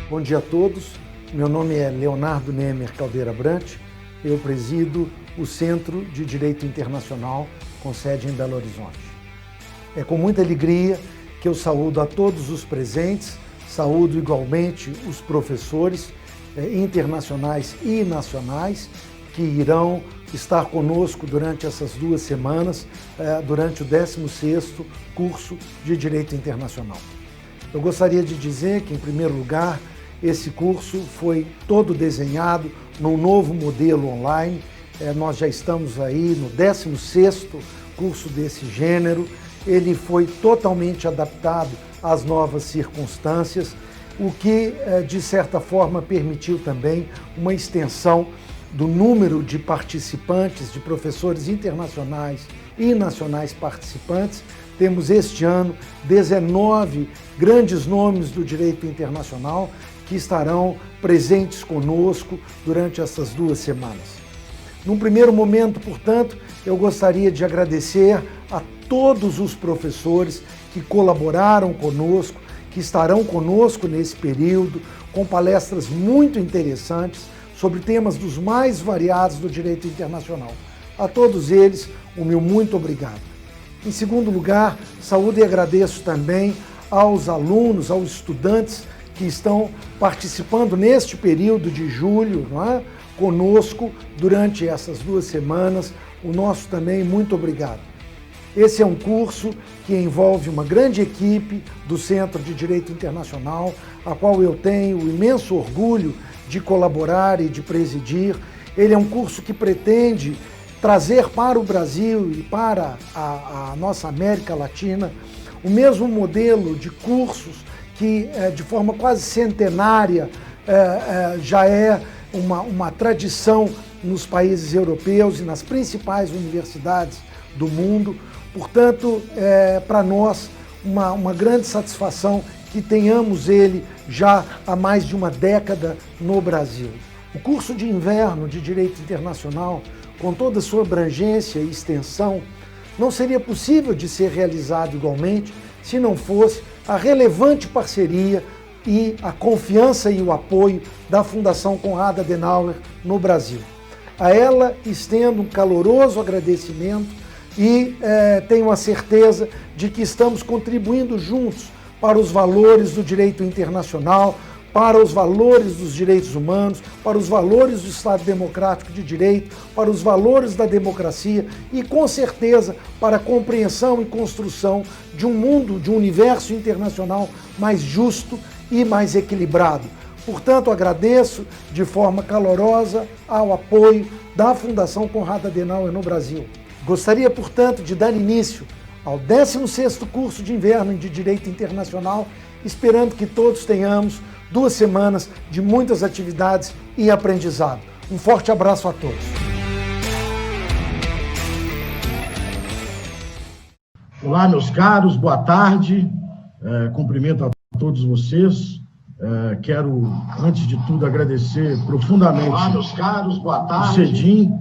Bom dia a todos, meu nome é Leonardo Nemer Caldeira Brant, eu presido o Centro de Direito Internacional com sede em Belo Horizonte. É com muita alegria que eu saúdo a todos os presentes, saúdo igualmente os professores internacionais e nacionais que irão estar conosco durante essas 2 semanas, durante o 16º curso de Direito Internacional. Eu gostaria de dizer que, em primeiro lugar, esse curso foi todo desenhado num novo modelo online. Nós já estamos aí no 16º curso desse gênero. Ele foi totalmente adaptado às novas circunstâncias, o que, de certa forma, permitiu também uma extensão do número de participantes, de professores internacionais e nacionais participantes. Temos este ano 19 grandes nomes do direito internacional que estarão presentes conosco durante essas 2 semanas. Num primeiro momento, portanto, eu gostaria de agradecer a todos os professores que colaboraram conosco, que estarão conosco nesse período, com palestras muito interessantes sobre temas dos mais variados do direito internacional. A todos eles, o meu muito obrigado. Em segundo lugar, saúdo e agradeço também aos alunos, aos estudantes que estão participando neste período de julho, conosco durante essas 2 semanas. O nosso também muito obrigado. Esse é um curso que envolve uma grande equipe do Centro de Direito Internacional, a qual eu tenho o imenso orgulho de colaborar e de presidir. Ele é um curso que pretende trazer para o Brasil e para a nossa América Latina o mesmo modelo de cursos que, de forma quase centenária, já é uma tradição nos países europeus e nas principais universidades do mundo. Portanto, para nós uma grande satisfação que tenhamos ele já há mais de uma década no Brasil. O curso de inverno de Direito Internacional, com toda a sua abrangência e extensão, não seria possível de ser realizado igualmente se não fosse a relevante parceria e a confiança e o apoio da Fundação Konrad Adenauer no Brasil. A ela estendo um caloroso agradecimento e tenho a certeza de que estamos contribuindo juntos para os valores do direito internacional, para os valores dos direitos humanos, para os valores do Estado Democrático de Direito, para os valores da democracia e, com certeza, para a compreensão e construção de um mundo, de um universo internacional mais justo e mais equilibrado. Portanto, agradeço de forma calorosa ao apoio da Fundação Konrad Adenauer no Brasil. Gostaria, portanto, de dar início ao 16º curso de inverno de Direito Internacional, esperando que todos tenhamos 2 semanas de muitas atividades e aprendizado. Um forte abraço a todos. Olá, meus caros, boa tarde. Cumprimento a todos vocês. Quero, antes de tudo, agradecer profundamente o CEDIM,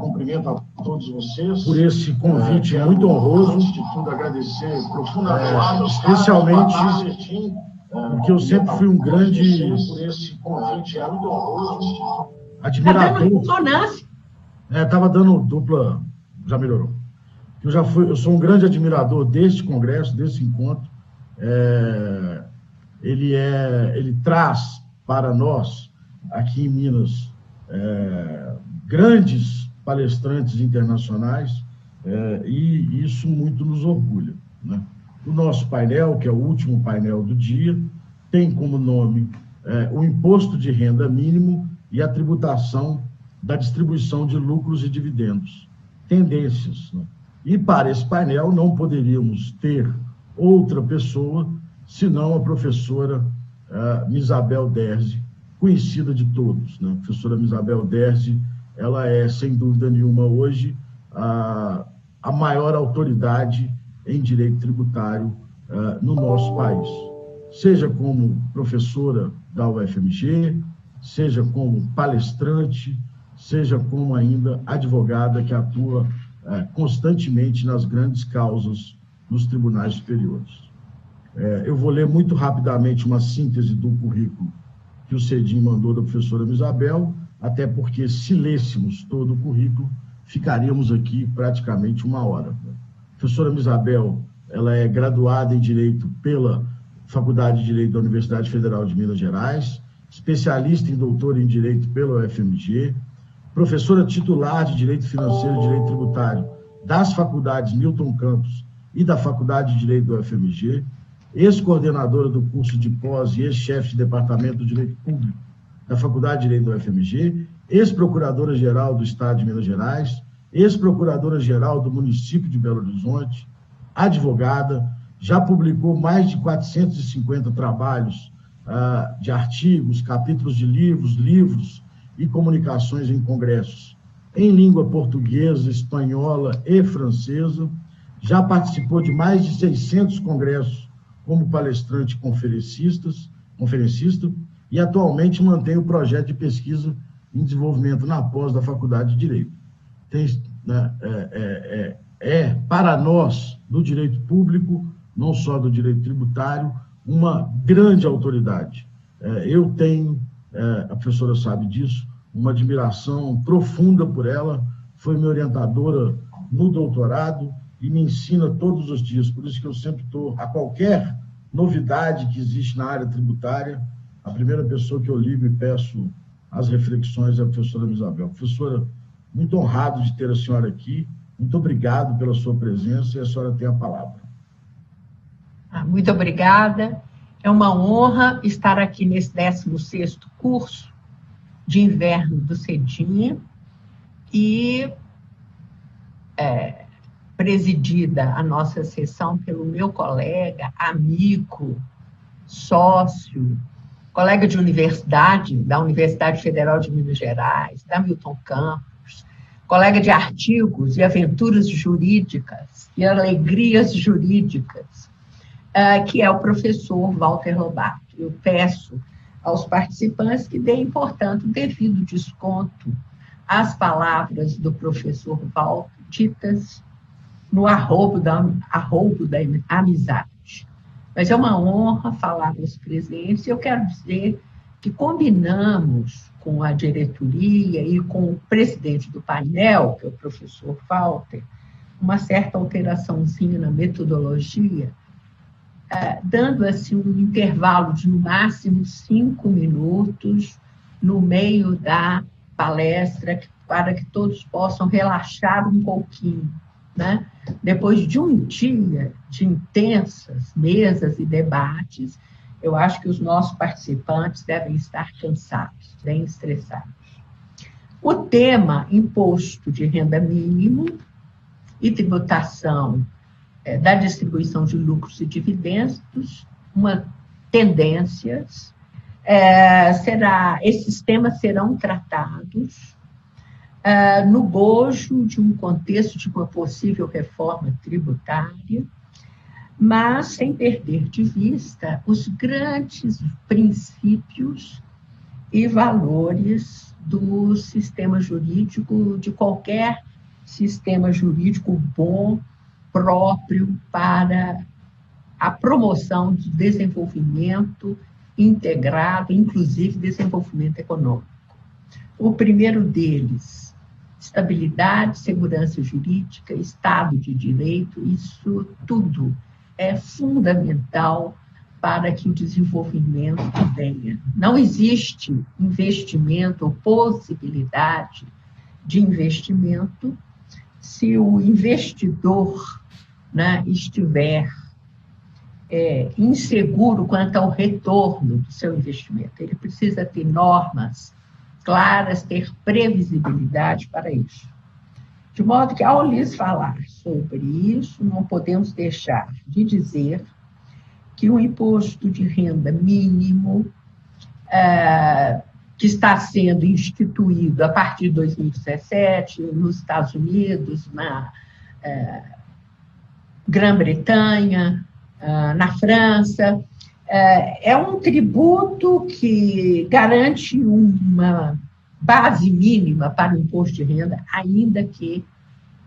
cumprimento a todos vocês por esse convite muito honroso, antes de tudo, agradecer profundamente, especialmente porque eu sempre fui um grande admirador. Estava dando dupla, já melhorou. Eu sou um grande admirador deste congresso, desse encontro. Ele traz para nós, aqui em Minas, grandes palestrantes internacionais, e isso muito nos orgulha, né? O nosso painel, que é o último painel do dia, tem como nome o Imposto de Renda Mínimo e a Tributação da Distribuição de Lucros e Dividendos. Tendências, né? E para esse painel não poderíamos ter outra pessoa senão a professora Misabel Derzi, conhecida de todos, né? A professora Misabel Derzi, ela é, sem dúvida nenhuma, hoje a maior autoridade em direito tributário no nosso país, seja como professora da UFMG, seja como palestrante, seja como ainda advogada que atua constantemente nas grandes causas dos tribunais superiores. Eu vou ler muito rapidamente uma síntese do currículo que o CEDIM mandou da professora Isabel, até porque, se lêssemos todo o currículo, ficaríamos aqui praticamente 1 hora. A professora Isabel, ela é graduada em Direito pela Faculdade de Direito da Universidade Federal de Minas Gerais, especialista em doutora em Direito pela UFMG, professora titular de Direito Financeiro e Direito Tributário das faculdades Newton Campos e da Faculdade de Direito da UFMG, ex-coordenadora do curso de pós e ex-chefe de Departamento de Direito Público da Faculdade de Direito da UFMG, ex-procuradora-geral do Estado de Minas Gerais, ex-procuradora-geral do município de Belo Horizonte, advogada, já publicou mais de 450 trabalhos de artigos, capítulos de livros e comunicações em congressos em língua portuguesa, espanhola e francesa, já participou de mais de 600 congressos como palestrante conferencista e atualmente mantém o projeto de pesquisa em desenvolvimento na pós da Faculdade de Direito. Para nós, do direito público, não só do direito tributário, uma grande autoridade. Eu tenho, a professora sabe disso, uma admiração profunda por ela, foi minha orientadora no doutorado e me ensina todos os dias, por isso que eu sempre estou, a qualquer novidade que existe na área tributária, a primeira pessoa que eu ligo e peço as reflexões é a professora Isabel. Professora, muito honrado de ter a senhora aqui, muito obrigado pela sua presença e a senhora tem a palavra. Muito obrigada. É uma honra estar aqui nesse 16º curso de inverno do CEDIM e presidida a nossa sessão pelo meu colega, amigo, sócio, colega de universidade, da Universidade Federal de Minas Gerais, da Newton Campos, colega de artigos e aventuras jurídicas e alegrias jurídicas, que é o professor Walter Lobato. Eu peço aos participantes que deem, portanto, devido desconto às palavras do professor Walter, ditas no arrobo da amizade. Mas é uma honra falar nos presentes, e eu quero dizer que combinamos com a diretoria e com o presidente do painel, que é o professor Walter, uma certa alteraçãozinha na metodologia, dando assim um intervalo de no máximo 5 minutos no meio da palestra, para que todos possam relaxar um pouquinho, né? Depois de um dia de intensas mesas e debates, eu acho que os nossos participantes devem estar cansados, bem estressados. O tema imposto de renda mínimo e tributação da distribuição de lucros e dividendos, tendências, esses temas serão tratados no bojo de um contexto de uma possível reforma tributária, mas sem perder de vista os grandes princípios e valores do sistema jurídico, de qualquer sistema jurídico bom, próprio para a promoção do desenvolvimento integrado, inclusive desenvolvimento econômico. O primeiro deles, estabilidade, segurança jurídica, Estado de Direito, isso tudo é fundamental para que o desenvolvimento venha. Não existe investimento ou possibilidade de investimento se o investidor, né, estiver inseguro quanto ao retorno do seu investimento. Ele precisa ter normas claras, ter previsibilidade para isso. De modo que, ao lhes falar sobre isso, não podemos deixar de dizer que o imposto de renda mínimo, que está sendo instituído a partir de 2017 nos Estados Unidos, na Grã-Bretanha, na França, é um tributo que garante uma base mínima para o imposto de renda, ainda que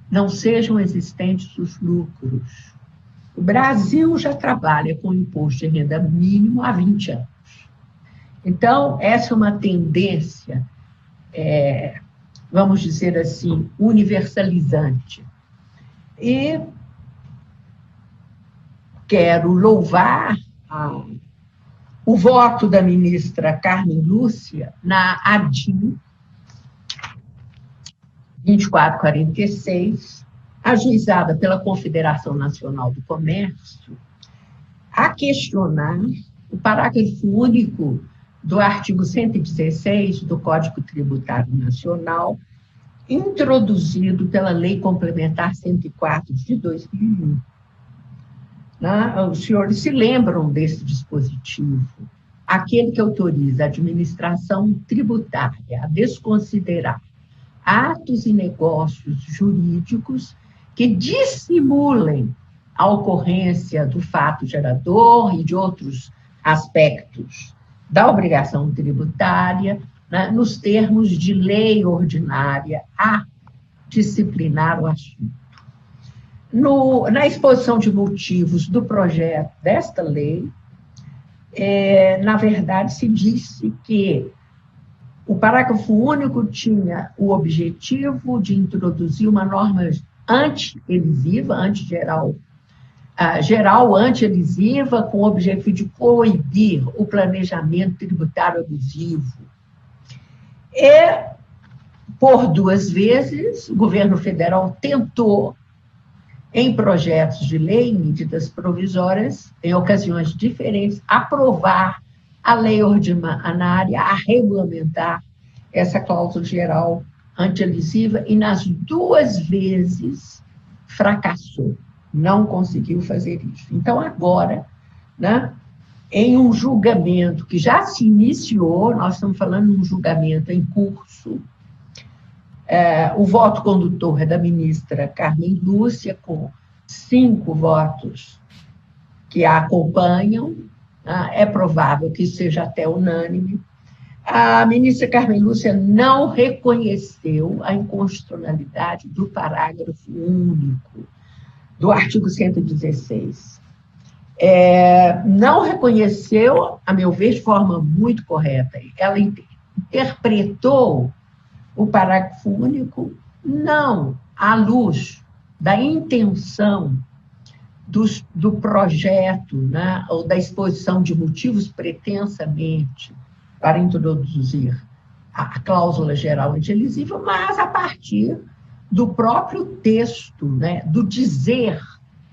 não sejam existentes os lucros. O Brasil já trabalha com imposto de renda mínimo há 20 anos. Então, essa é uma tendência, vamos dizer assim, universalizante. E quero louvar o voto da ministra Carmen Lúcia na ADIM 2446, ajuizada pela Confederação Nacional do Comércio, a questionar o parágrafo único do artigo 116 do Código Tributário Nacional, introduzido pela Lei Complementar 104 de 2001. Os senhores se lembram desse dispositivo, aquele que autoriza a administração tributária a desconsiderar atos e negócios jurídicos que dissimulem a ocorrência do fato gerador e de outros aspectos da obrigação tributária, né, nos termos de lei ordinária a disciplinar o assunto. Na exposição de motivos do projeto desta lei, na verdade, se disse que o parágrafo único tinha o objetivo de introduzir uma norma anti-elisiva, geral anti-elisiva, com o objetivo de coibir o planejamento tributário abusivo. E, por 2 vezes, o governo federal tentou, em projetos de lei, medidas provisórias, em ocasiões diferentes, aprovar a lei ordinária a regulamentar essa cláusula geral anti-elisiva, e nas 2 vezes fracassou, não conseguiu fazer isso. Então, agora, né, em um julgamento que já se iniciou, nós estamos falando de um julgamento em curso, o voto condutor é da ministra Carmen Lúcia, com 5 votos que a acompanham, é provável que seja até unânime. A ministra Carmen Lúcia não reconheceu a inconstitucionalidade do parágrafo único do artigo 116. Não reconheceu, a meu ver, de forma muito correta. Ela interpretou o parágrafo único não à luz da intenção do projeto, né, ou da exposição de motivos pretensamente para introduzir a cláusula geral anti-elisiva, mas a partir do próprio texto, né, do dizer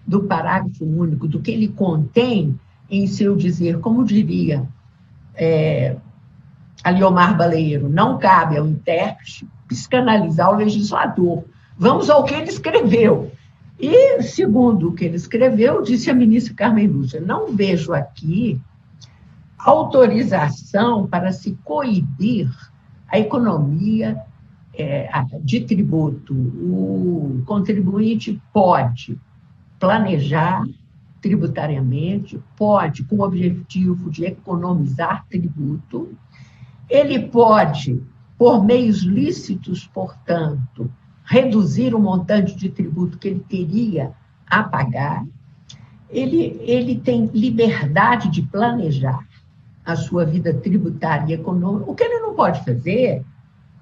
do parágrafo único, do que ele contém em seu dizer, como diria Aliomar Baleiro, não cabe ao intérprete psicanalizar o legislador. Vamos ao que ele escreveu. E, segundo o que ele escreveu, disse a ministra Carmen Lúcia, não vejo aqui autorização para se coibir a economia de tributo. O contribuinte pode planejar tributariamente, pode, com o objetivo de economizar tributo, ele pode, por meios lícitos, portanto, reduzir o montante de tributo que ele teria a pagar, ele tem liberdade de planejar a sua vida tributária e econômica. O que ele não pode fazer,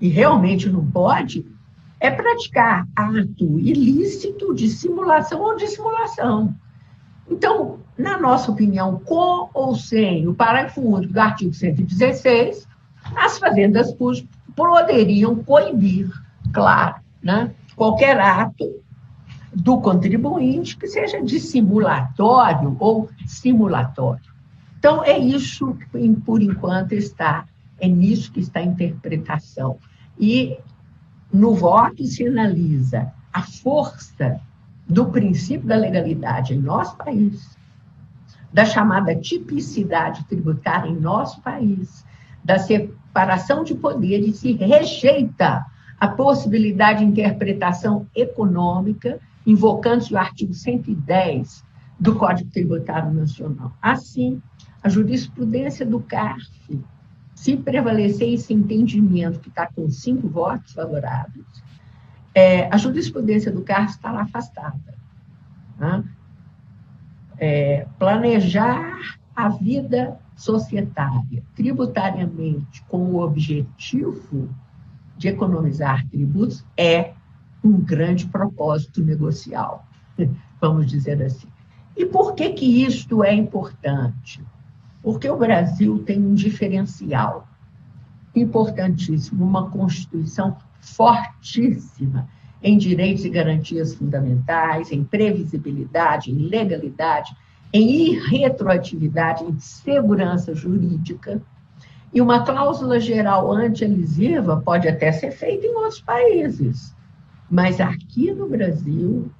e realmente não pode, é praticar ato ilícito de simulação ou dissimulação. Então, na nossa opinião, com ou sem o parágrafo único do artigo 116, as fazendas públicas poderiam coibir, claro, né, qualquer ato do contribuinte que seja dissimulatório ou simulatório. Então, é isso que, por enquanto, é nisso que está a interpretação. E, no voto, se analisa a força do princípio da legalidade em nosso país, da chamada tipicidade tributária em nosso país, da separação de poderes, se rejeita a possibilidade de interpretação econômica, invocando-se o artigo 110 do Código Tributário Nacional. Assim, a jurisprudência do CARF, se prevalecer esse entendimento, que está com 5 votos favoráveis, a jurisprudência do CARF estará afastada. Né? Planejar a vida societária, tributariamente, com o objetivo de economizar tributos, é um grande propósito negocial, vamos dizer assim. E por que isto é importante? Porque o Brasil tem um diferencial importantíssimo, uma Constituição fortíssima em direitos e garantias fundamentais, em previsibilidade, em legalidade, em irretroatividade, em segurança jurídica, e uma cláusula geral anti-elisiva pode até ser feita em outros países, mas aqui no Brasil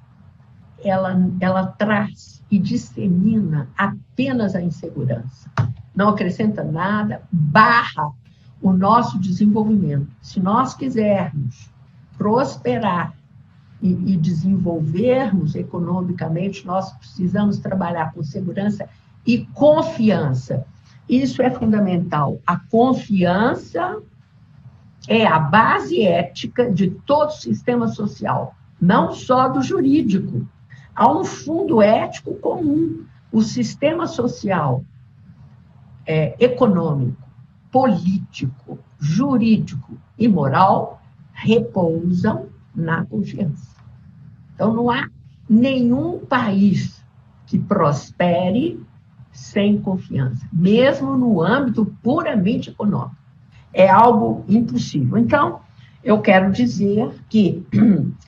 ela traz e dissemina apenas a insegurança. Não acrescenta nada, barra o nosso desenvolvimento. Se nós quisermos prosperar e desenvolvermos economicamente, nós precisamos trabalhar com segurança e confiança. Isso é fundamental. A confiança é a base ética de todo o sistema social, não só do jurídico. Há um fundo ético comum. O sistema social, econômico, político, jurídico e moral repousam na confiança. Então, não há nenhum país que prospere sem confiança, mesmo no âmbito puramente econômico. É algo impossível. Então, eu quero dizer que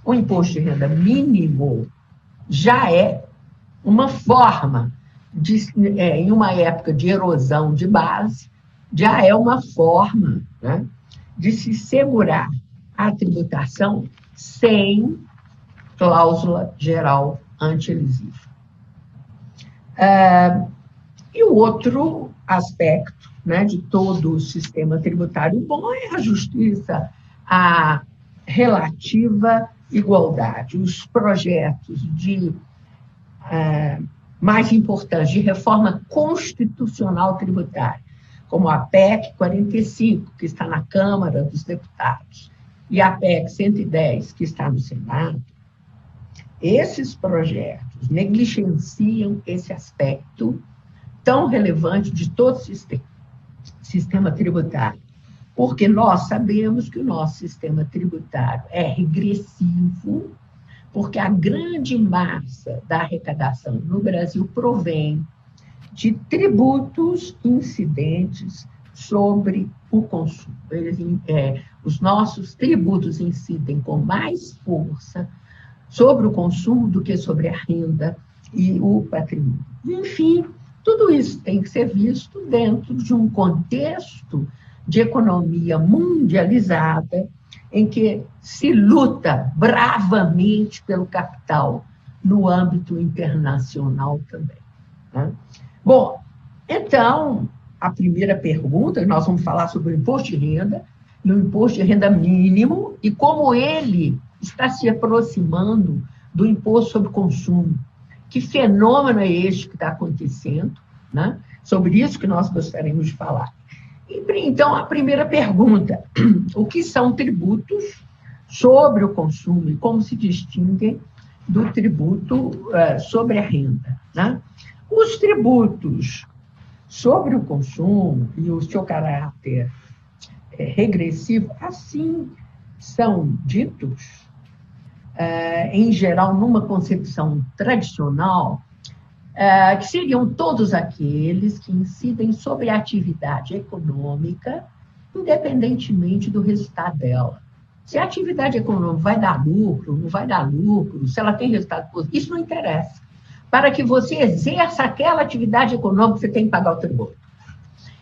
o imposto de renda mínimo já é uma forma, em uma época de erosão de base, já é uma forma, né, de se segurar a tributação sem cláusula geral anti-elisiva. E o outro aspecto, né, de todo o sistema tributário bom é a justiça, a relativa igualdade. Os projetos mais importantes de reforma constitucional tributária, como a PEC 45, que está na Câmara dos Deputados, e a PEC 110, que está no Senado, esses projetos negligenciam esse aspecto tão relevante de todo o sistema tributário, porque nós sabemos que o nosso sistema tributário é regressivo, porque a grande massa da arrecadação no Brasil provém de tributos incidentes sobre o consumo. Os nossos tributos incidem com mais força sobre o consumo do que sobre a renda e o patrimônio. Enfim, tudo isso tem que ser visto dentro de um contexto de economia mundializada, em que se luta bravamente pelo capital no âmbito internacional também, né? Bom, então, a primeira pergunta, nós vamos falar sobre o imposto de renda e o imposto de renda mínimo e como ele está se aproximando do imposto sobre consumo. Que fenômeno é este que está acontecendo, né? Sobre isso que nós gostaríamos de falar. Então, a primeira pergunta, o que são tributos sobre o consumo e como se distinguem do tributo sobre a renda, né? Os tributos sobre o consumo e o seu caráter regressivo, assim são ditos, em geral, numa concepção tradicional, que seriam todos aqueles que incidem sobre a atividade econômica, independentemente do resultado dela. Se a atividade econômica vai dar lucro, não vai dar lucro, se ela tem resultado positivo, isso não interessa. Para que você exerça aquela atividade econômica, você tem que pagar o tributo.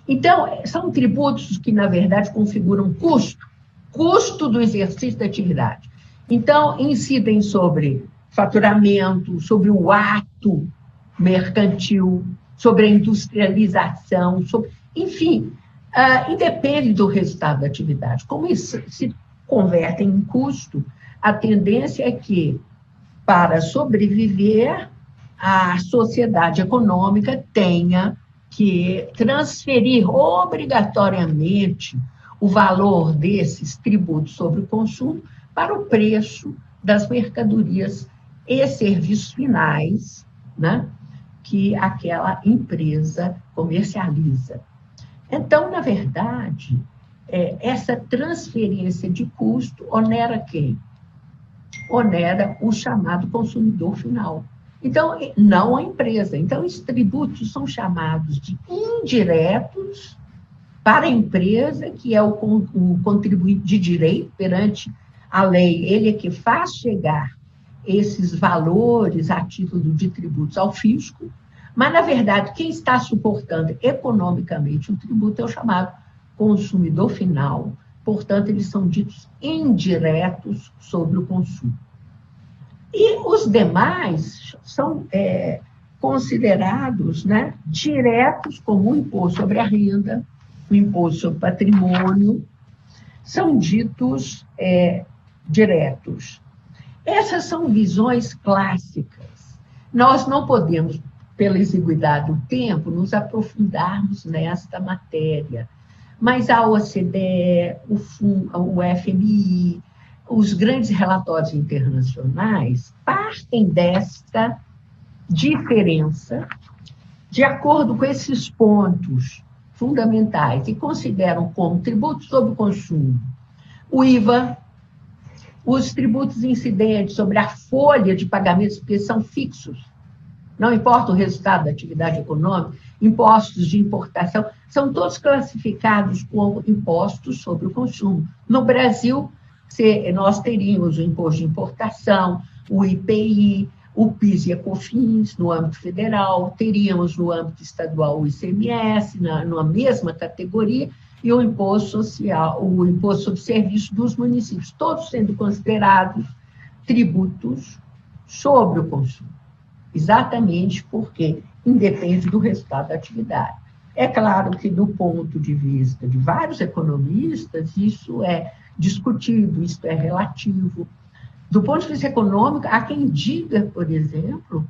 Então, são tributos que, na verdade, configuram custo do exercício da atividade. Então, incidem sobre faturamento, sobre o ato mercantil, sobre a industrialização, enfim, independe do resultado da atividade. Como isso se converte em custo, a tendência é que, para sobreviver, a sociedade econômica tenha que transferir obrigatoriamente o valor desses tributos sobre o consumo para o preço das mercadorias e serviços finais, né, que aquela empresa comercializa. Então, na verdade, essa transferência de custo onera quem? Onera o chamado consumidor final. Então, não a empresa. Então, os tributos são chamados de indiretos para a empresa, que é o contribuinte de direito perante a lei. Ele é que faz chegar esses valores a título de tributos ao fisco, mas, na verdade, quem está suportando economicamente o tributo é o chamado consumidor final. Portanto, eles são ditos indiretos sobre o consumo. E os demais são considerados, né, diretos, como o imposto sobre a renda, o imposto sobre patrimônio, são ditos diretos. Essas são visões clássicas. Nós não podemos, pela exiguidade do tempo, nos aprofundarmos nesta matéria. Mas a OCDE, o FMI, os grandes relatórios internacionais partem desta diferença de acordo com esses pontos fundamentais e consideram como tributos sobre o consumo o IVA, os tributos incidentes sobre a folha de pagamentos, porque são fixos, não importa o resultado da atividade econômica, impostos de importação, são todos classificados como impostos sobre o consumo. No Brasil, nós teríamos o imposto de importação, o IPI, o PIS e a COFINS no âmbito federal, teríamos no âmbito estadual o ICMS, na mesma categoria, e o imposto social, o imposto sobre serviços dos municípios, todos sendo considerados tributos sobre o consumo. Exatamente porque independe do resultado da atividade. É claro que, do ponto de vista de vários economistas, isso é discutido, isso é relativo. Do ponto de vista econômico, há quem diga, por exemplo,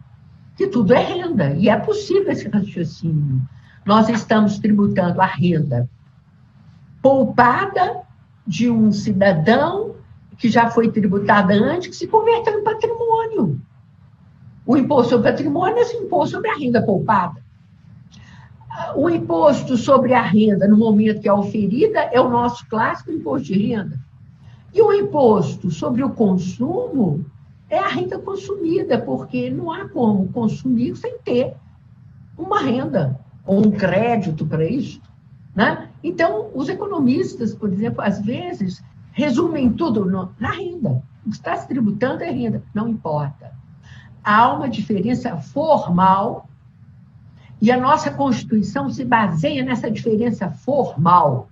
que tudo é renda, e é possível esse raciocínio. Nós estamos tributando a renda poupada de um cidadão que já foi tributada antes, que se converteu em patrimônio. O imposto sobre patrimônio é esse imposto sobre a renda poupada. O imposto sobre a renda, no momento que é oferida, é o nosso clássico imposto de renda. E o imposto sobre o consumo é a renda consumida, porque não há como consumir sem ter uma renda ou um crédito para isso, né? Então, os economistas, por exemplo, às vezes, resumem tudo na renda. O que está se tributando é renda, não importa. Há uma diferença formal e a nossa Constituição se baseia nessa diferença formal.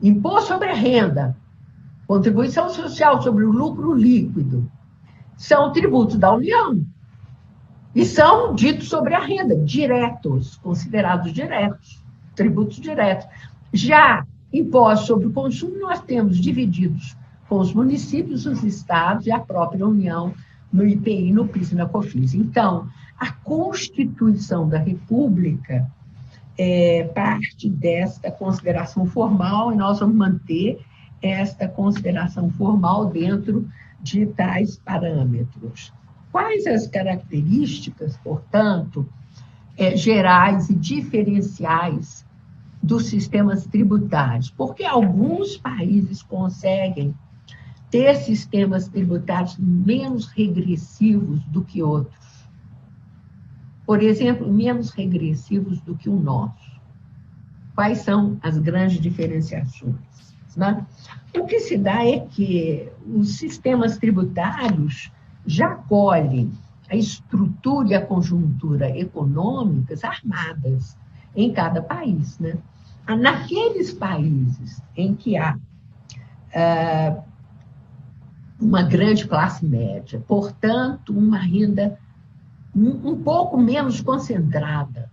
Imposto sobre a renda, contribuição social sobre o lucro líquido, são tributos da União e são ditos sobre a renda, diretos, considerados diretos, tributos diretos. Já impostos sobre o consumo nós temos divididos com os municípios, os estados e a própria União, no IPI, no PIS e na COFINS. Então, a Constituição da República é parte desta consideração formal e nós vamos manter esta consideração formal dentro de tais parâmetros. Quais as características, portanto, gerais e diferenciais dos sistemas tributários? Porque alguns países conseguem ter sistemas tributários menos regressivos do que outros. Por exemplo, menos regressivos do que o nosso. Quais são as grandes diferenciações, né? O que se dá é que os sistemas tributários já colhem a estrutura e a conjuntura econômicas armadas em cada país, né? Naqueles países em que há uma grande classe média, portanto, uma renda um pouco menos concentrada.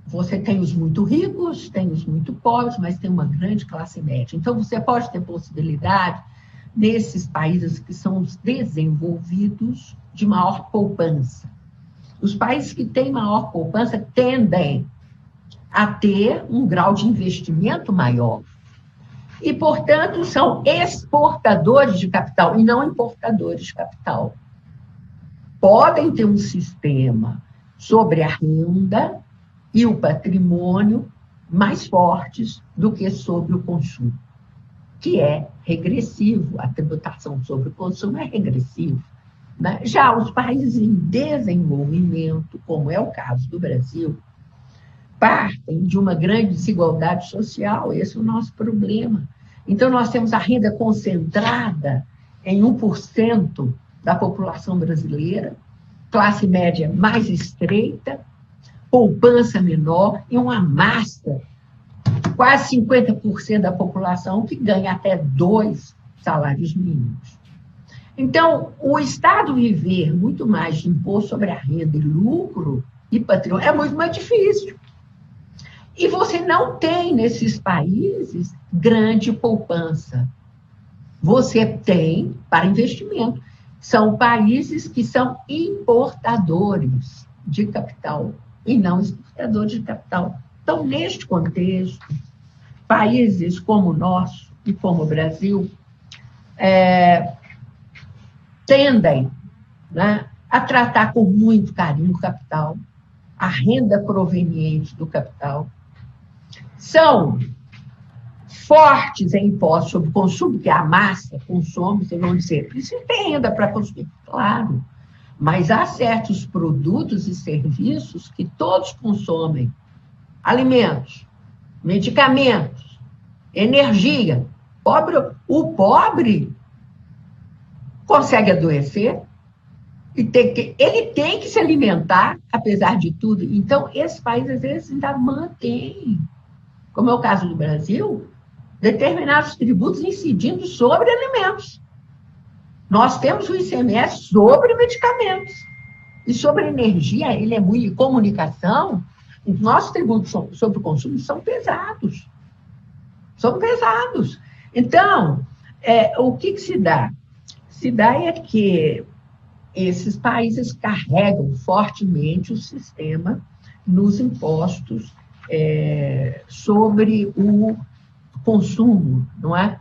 Você tem os muito ricos, tem os muito pobres, mas tem uma grande classe média. Então, você pode ter possibilidade, nesses países que são os desenvolvidos, de maior poupança. Os países que têm maior poupança tendem a ter um grau de investimento maior. E, portanto, são exportadores de capital e não importadores de capital. Podem ter um sistema sobre a renda e o patrimônio mais fortes do que sobre o consumo, que é regressivo. A tributação sobre o consumo é regressiva, né? Já os países em desenvolvimento, como é o caso do Brasil, partem de uma grande desigualdade social. Esse é o nosso problema. Então, nós temos a renda concentrada em 1% da população brasileira, classe média mais estreita, poupança menor e uma massa, quase 50% da população que ganha até 2 salários mínimos. Então, o Estado viver muito mais de imposto sobre a renda e lucro e patrimônio é muito mais difícil. E você não tem, nesses países, grande poupança. Você tem para investimento. São países que são importadores de capital e não exportadores de capital. Então, neste contexto, países como o nosso e como o Brasil tendem, né, a tratar com muito carinho o capital, a renda proveniente do capital. São fortes em impostos sobre o consumo, que a massa consome, vocês vão dizer, isso tem renda para consumir, claro, mas há certos produtos e serviços que todos consomem, alimentos, medicamentos, energia. O pobre consegue adoecer, e ele tem que se alimentar, apesar de tudo. Então, esses países, às vezes, ainda mantêm, como é o caso do Brasil, determinados tributos incidindo sobre alimentos. Nós temos o ICMS sobre medicamentos. E sobre energia, ele é muito... E comunicação, os nossos tributos sobre o consumo são pesados. São pesados. Então, o que se dá? Se dá é que esses países carregam fortemente o sistema nos impostos sobre o consumo, não é?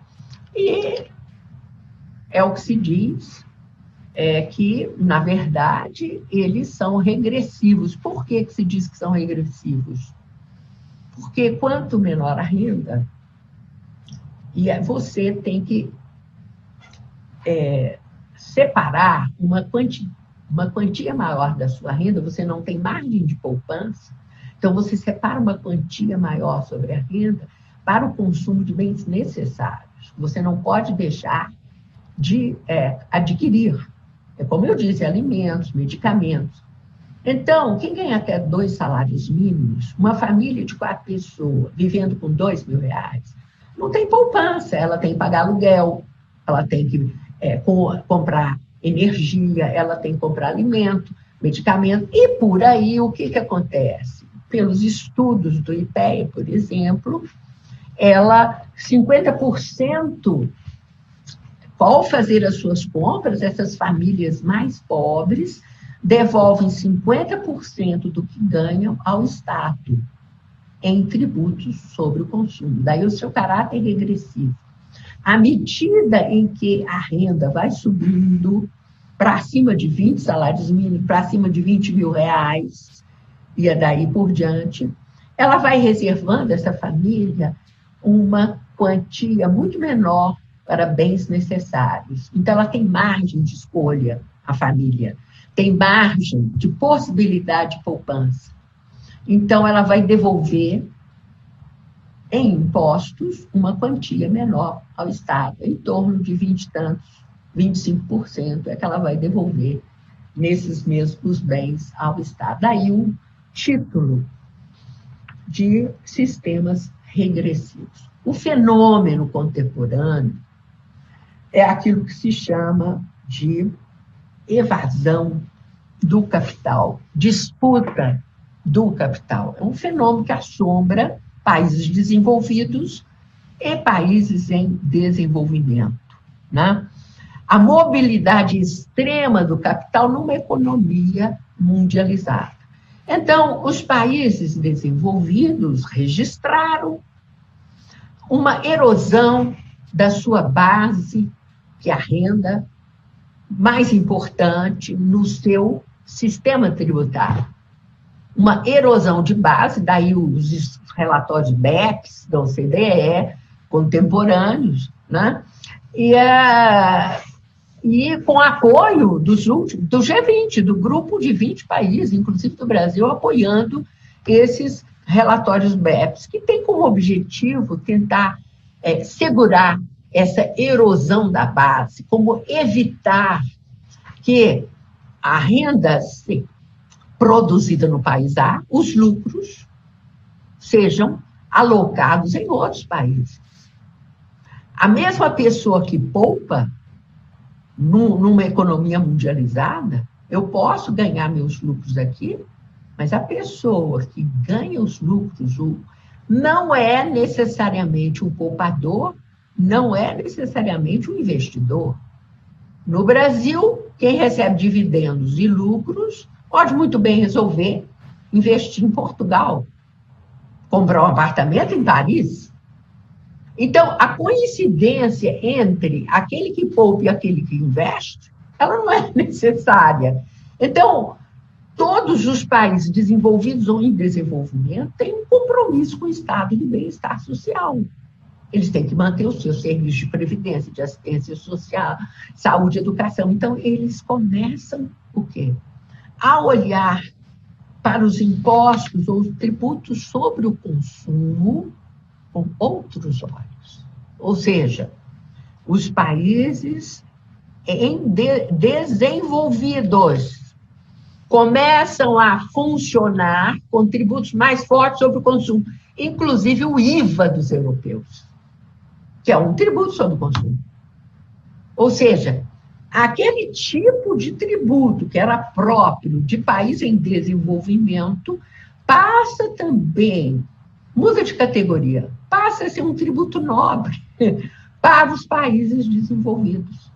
E é o que se diz, que, na verdade, eles são regressivos. Por que se diz que são regressivos? Porque quanto menor a renda, e você tem que separar uma quantia maior da sua renda, você não tem margem de poupança, então você separa uma quantia maior sobre a renda para o consumo de bens necessários. Você não pode deixar de adquirir, como eu disse, alimentos, medicamentos. Então, quem ganha até 2 salários mínimos, uma família de 4 pessoas, vivendo com R$2.000, não tem poupança, ela tem que pagar aluguel, ela tem que comprar energia, ela tem que comprar alimento, medicamento, e por aí o que acontece? Pelos estudos do IPEA, por exemplo, 50%, ao fazer as suas compras, essas famílias mais pobres devolvem 50% do que ganham ao Estado em tributos sobre o consumo. Daí o seu caráter regressivo. À medida em que a renda vai subindo para cima de 20 salários mínimos, para cima de R$20.000, e daí por diante, ela vai reservando, essa família, uma quantia muito menor para bens necessários. Então, ela tem margem de escolha, a família, tem margem de possibilidade de poupança. Então, ela vai devolver em impostos uma quantia menor ao Estado, em torno de 20 e tantos, 25% é que ela vai devolver nesses mesmos bens ao Estado. Daí um título de sistemas regressivos. O fenômeno contemporâneo é aquilo que se chama de evasão do capital, disputa do capital. É um fenômeno que assombra países desenvolvidos e países em desenvolvimento, né? A mobilidade extrema do capital numa economia mundializada. Então, os países desenvolvidos registraram uma erosão da sua base, que é a renda mais importante no seu sistema tributário. uma erosão de base, daí os relatórios BEPS da OCDE, contemporâneos, né? E com apoio do G20, do grupo de 20 países, inclusive do Brasil, apoiando esses relatórios BEPS, que tem como objetivo tentar segurar essa erosão da base, como evitar que a renda produzida no país A, os lucros, sejam alocados em outros países. A mesma pessoa que poupa, numa economia mundializada, eu posso ganhar meus lucros aqui, mas a pessoa que ganha os lucros não é necessariamente um poupador, não é necessariamente um investidor. No Brasil, quem recebe dividendos e lucros pode muito bem resolver investir em Portugal, comprar um apartamento em Paris. Então, a coincidência entre aquele que poupa e aquele que investe, ela não é necessária. Então, todos os países desenvolvidos ou em desenvolvimento têm um compromisso com o estado de bem-estar social. Eles têm que manter os seus serviços de previdência, de assistência social, saúde, educação. Então, eles começam o quê? A olhar para os impostos ou os tributos sobre o consumo com outros olhos. Ou seja, os países desenvolvidos começam a funcionar com tributos mais fortes sobre o consumo, inclusive o IVA dos europeus, que é um tributo sobre o consumo. Ou seja, aquele tipo de tributo que era próprio de país em desenvolvimento passa também, muda de categoria, passa a ser um tributo nobre para os países desenvolvidos.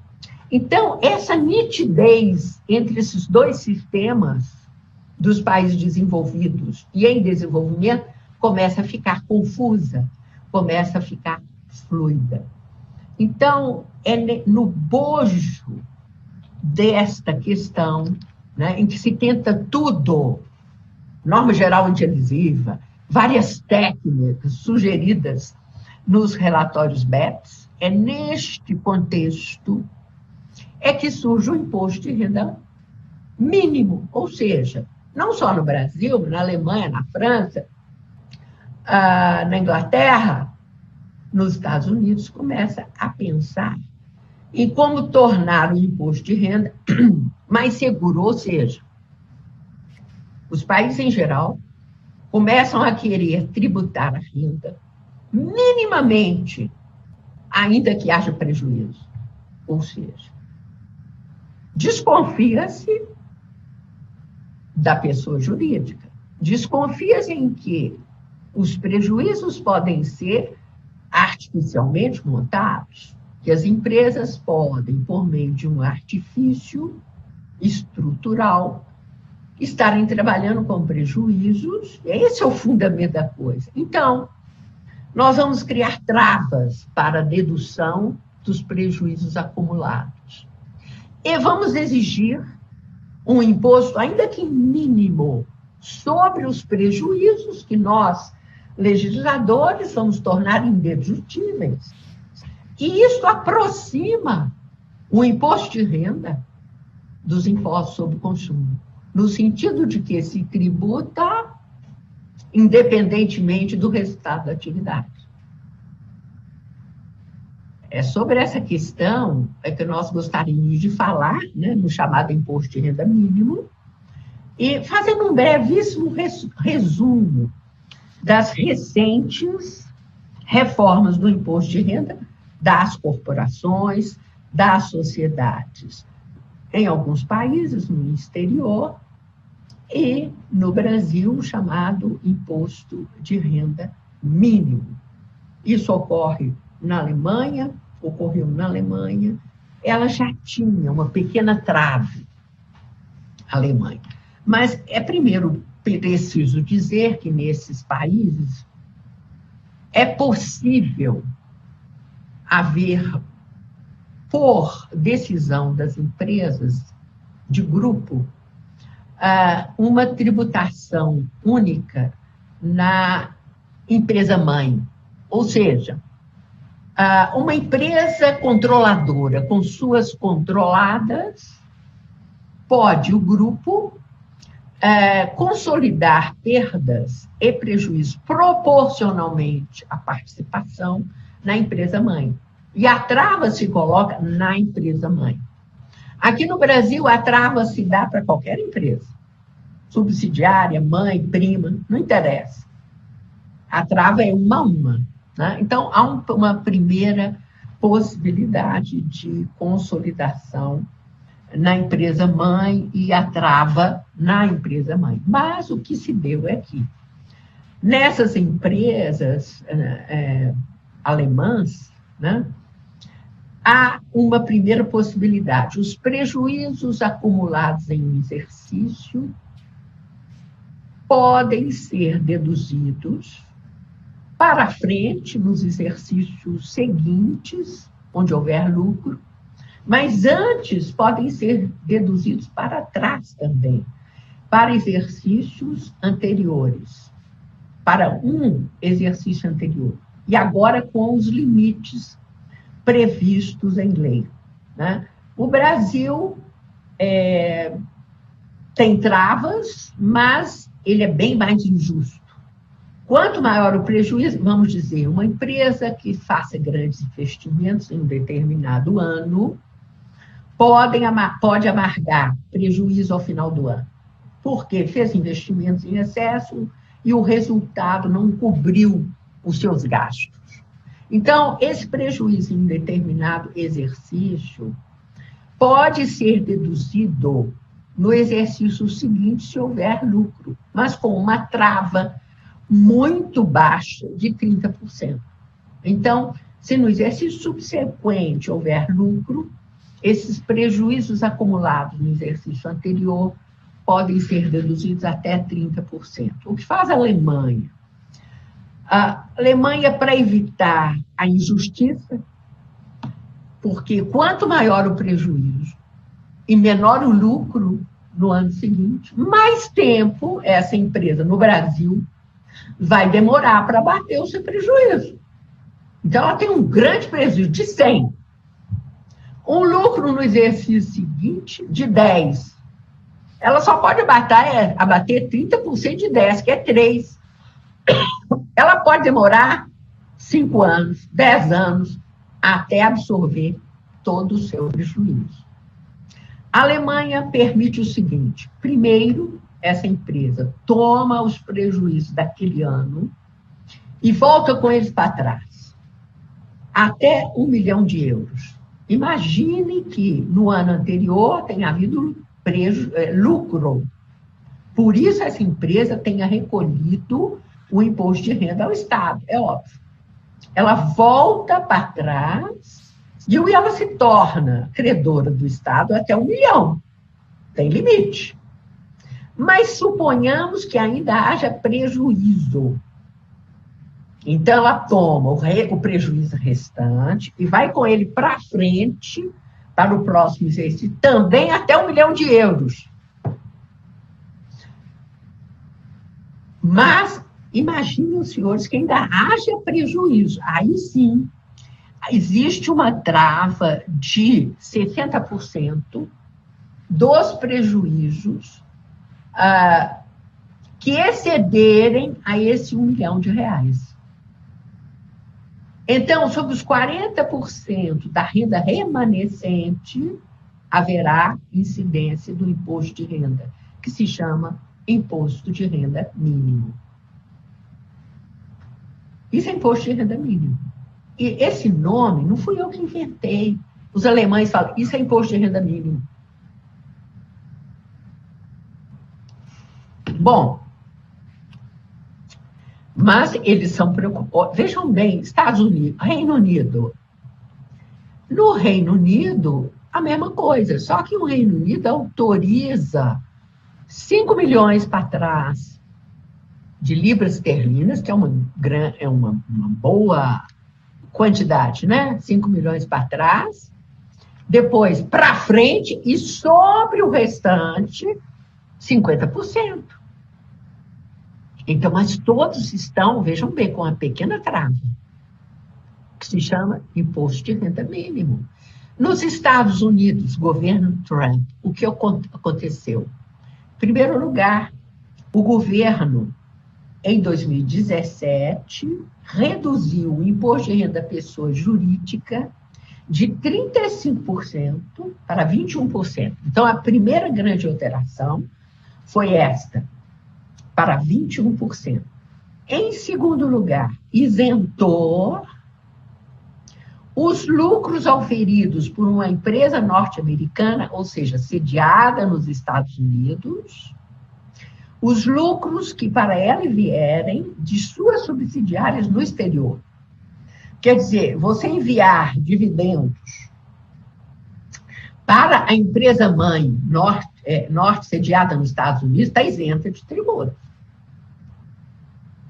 Então, essa nitidez entre esses dois sistemas dos países desenvolvidos e em desenvolvimento começa a ficar confusa, começa a ficar fluida. Então, é no bojo desta questão, né, em que se tenta tudo, norma geral antiadesiva, várias técnicas sugeridas nos relatórios BEPS, é neste contexto que surge o imposto de renda mínimo, ou seja, não só no Brasil, na Alemanha, na França, na Inglaterra, nos Estados Unidos, começa a pensar em como tornar o imposto de renda mais seguro, ou seja, os países em geral começam a querer tributar a renda minimamente, ainda que haja prejuízo. Ou seja, desconfia-se da pessoa jurídica, desconfia-se em que os prejuízos podem ser artificialmente montados, que as empresas podem, por meio de um artifício estrutural, estarem trabalhando com prejuízos. Esse é o fundamento da coisa. Então, nós vamos criar travas para a dedução dos prejuízos acumulados. E vamos exigir um imposto, ainda que mínimo, sobre os prejuízos que nós, legisladores, vamos tornar indedutíveis. E isso aproxima o imposto de renda dos impostos sobre o consumo, no sentido de que se tributa independentemente do resultado da atividade. É sobre essa questão que nós gostaríamos de falar, né, no chamado imposto de renda mínimo, e fazendo um brevíssimo resumo das recentes reformas do imposto de renda das corporações, das sociedades, em alguns países, no exterior, e no Brasil, o chamado imposto de renda mínimo. Isso ocorreu na Alemanha, ela já tinha uma pequena trave, a Alemanha. Mas é primeiro preciso dizer que nesses países é possível haver, por decisão das empresas de grupo, uma tributação única na empresa-mãe. Ou seja, uma empresa controladora com suas controladas, pode o grupo consolidar perdas e prejuízos proporcionalmente à participação na empresa-mãe. E a trava se coloca na empresa-mãe. Aqui no Brasil, a trava se dá para qualquer empresa. Subsidiária, mãe, prima, não interessa. A trava é uma a uma. Né? Então, há uma primeira possibilidade de consolidação na empresa-mãe e a trava na empresa-mãe. Mas o que se deu é que, nessas empresas alemãs, né, há uma primeira possibilidade. Os prejuízos acumulados em um exercício podem ser deduzidos para frente nos exercícios seguintes, onde houver lucro, mas antes podem ser deduzidos para trás também, para exercícios anteriores, para um exercício anterior. E agora com os limites previstos em lei. Né? O Brasil tem travas, mas ele é bem mais injusto. Quanto maior o prejuízo, vamos dizer, uma empresa que faça grandes investimentos em um determinado ano, pode amargar prejuízo ao final do ano, porque fez investimentos em excesso e o resultado não cobriu os seus gastos. Então, esse prejuízo em um determinado exercício pode ser deduzido no exercício seguinte se houver lucro, mas com uma trava muito baixa de 30%. Então, se no exercício subsequente houver lucro, esses prejuízos acumulados no exercício anterior podem ser deduzidos até 30%. O que faz a Alemanha? A Alemanha, para evitar a injustiça, porque quanto maior o prejuízo e menor o lucro no ano seguinte, mais tempo essa empresa no Brasil vai demorar para bater o seu prejuízo. Então, ela tem um grande prejuízo de 100. Um lucro no exercício seguinte de 10. Ela só pode abater 30% de 10, que é 3. Ela pode demorar 5 anos, 10 anos, até absorver todo o seu prejuízo. A Alemanha permite o seguinte: primeiro, essa empresa toma os prejuízos daquele ano e volta com eles para trás, até 1 milhão de euros. Imagine que no ano anterior tenha havido lucro. Por isso essa empresa tenha recolhido o imposto de renda ao Estado, é óbvio. Ela volta para trás e ela se torna credora do Estado até 1 milhão. Tem limite. Mas suponhamos que ainda haja prejuízo. Então, ela toma o prejuízo restante e vai com ele para frente, para o próximo exercício, também até 1 milhão de euros. Mas, imaginem os senhores que ainda haja prejuízo. Aí sim, existe uma trava de 60% dos prejuízos que excederem a esse 1 milhão de reais. Então, sobre os 40% da renda remanescente, haverá incidência do imposto de renda, que se chama imposto de renda mínimo. Isso é imposto de renda mínimo. E esse nome não fui eu que inventei. Os alemães falam, isso é imposto de renda mínimo. Bom, mas eles são preocupados. Vejam bem, Estados Unidos, Reino Unido. No Reino Unido, a mesma coisa, só que o Reino Unido autoriza 5 milhões para trás de libras esterlinas, que é uma boa quantidade, né? 5 milhões para trás, depois para frente, e sobre o restante, 50%. Então, mas todos estão, vejam bem, com uma pequena trava, que se chama imposto de renda mínimo. Nos Estados Unidos, governo Trump, o que aconteceu? Em primeiro lugar, o governo, em 2017, reduziu o imposto de renda da pessoa jurídica de 35% para 21%. Então, a primeira grande alteração foi esta, para 21%. Em segundo lugar, isentou os lucros auferidos por uma empresa norte-americana, ou seja, sediada nos Estados Unidos, os lucros que para ela vierem de suas subsidiárias no exterior. Quer dizer, você enviar dividendos para a empresa mãe norte sediada nos Estados Unidos está isenta de tributo.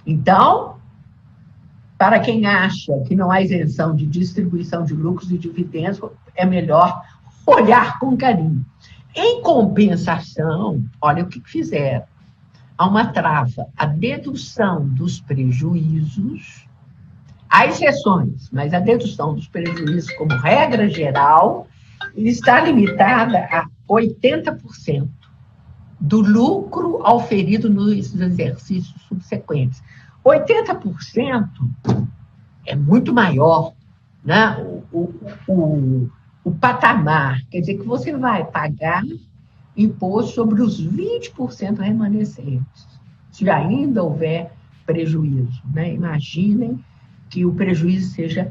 Então, para quem acha que não há isenção de distribuição de lucros e dividendos, é melhor olhar com carinho. Em compensação, olha o que fizeram. Há uma trava, a dedução dos prejuízos, há exceções, mas a dedução dos prejuízos, como regra geral, está limitada a 80% do lucro auferido nos exercícios subsequentes. 80% é muito maior, né? O patamar, quer dizer que você vai pagar imposto sobre os 20% remanescentes, se ainda houver prejuízo, né? Imaginem que o prejuízo seja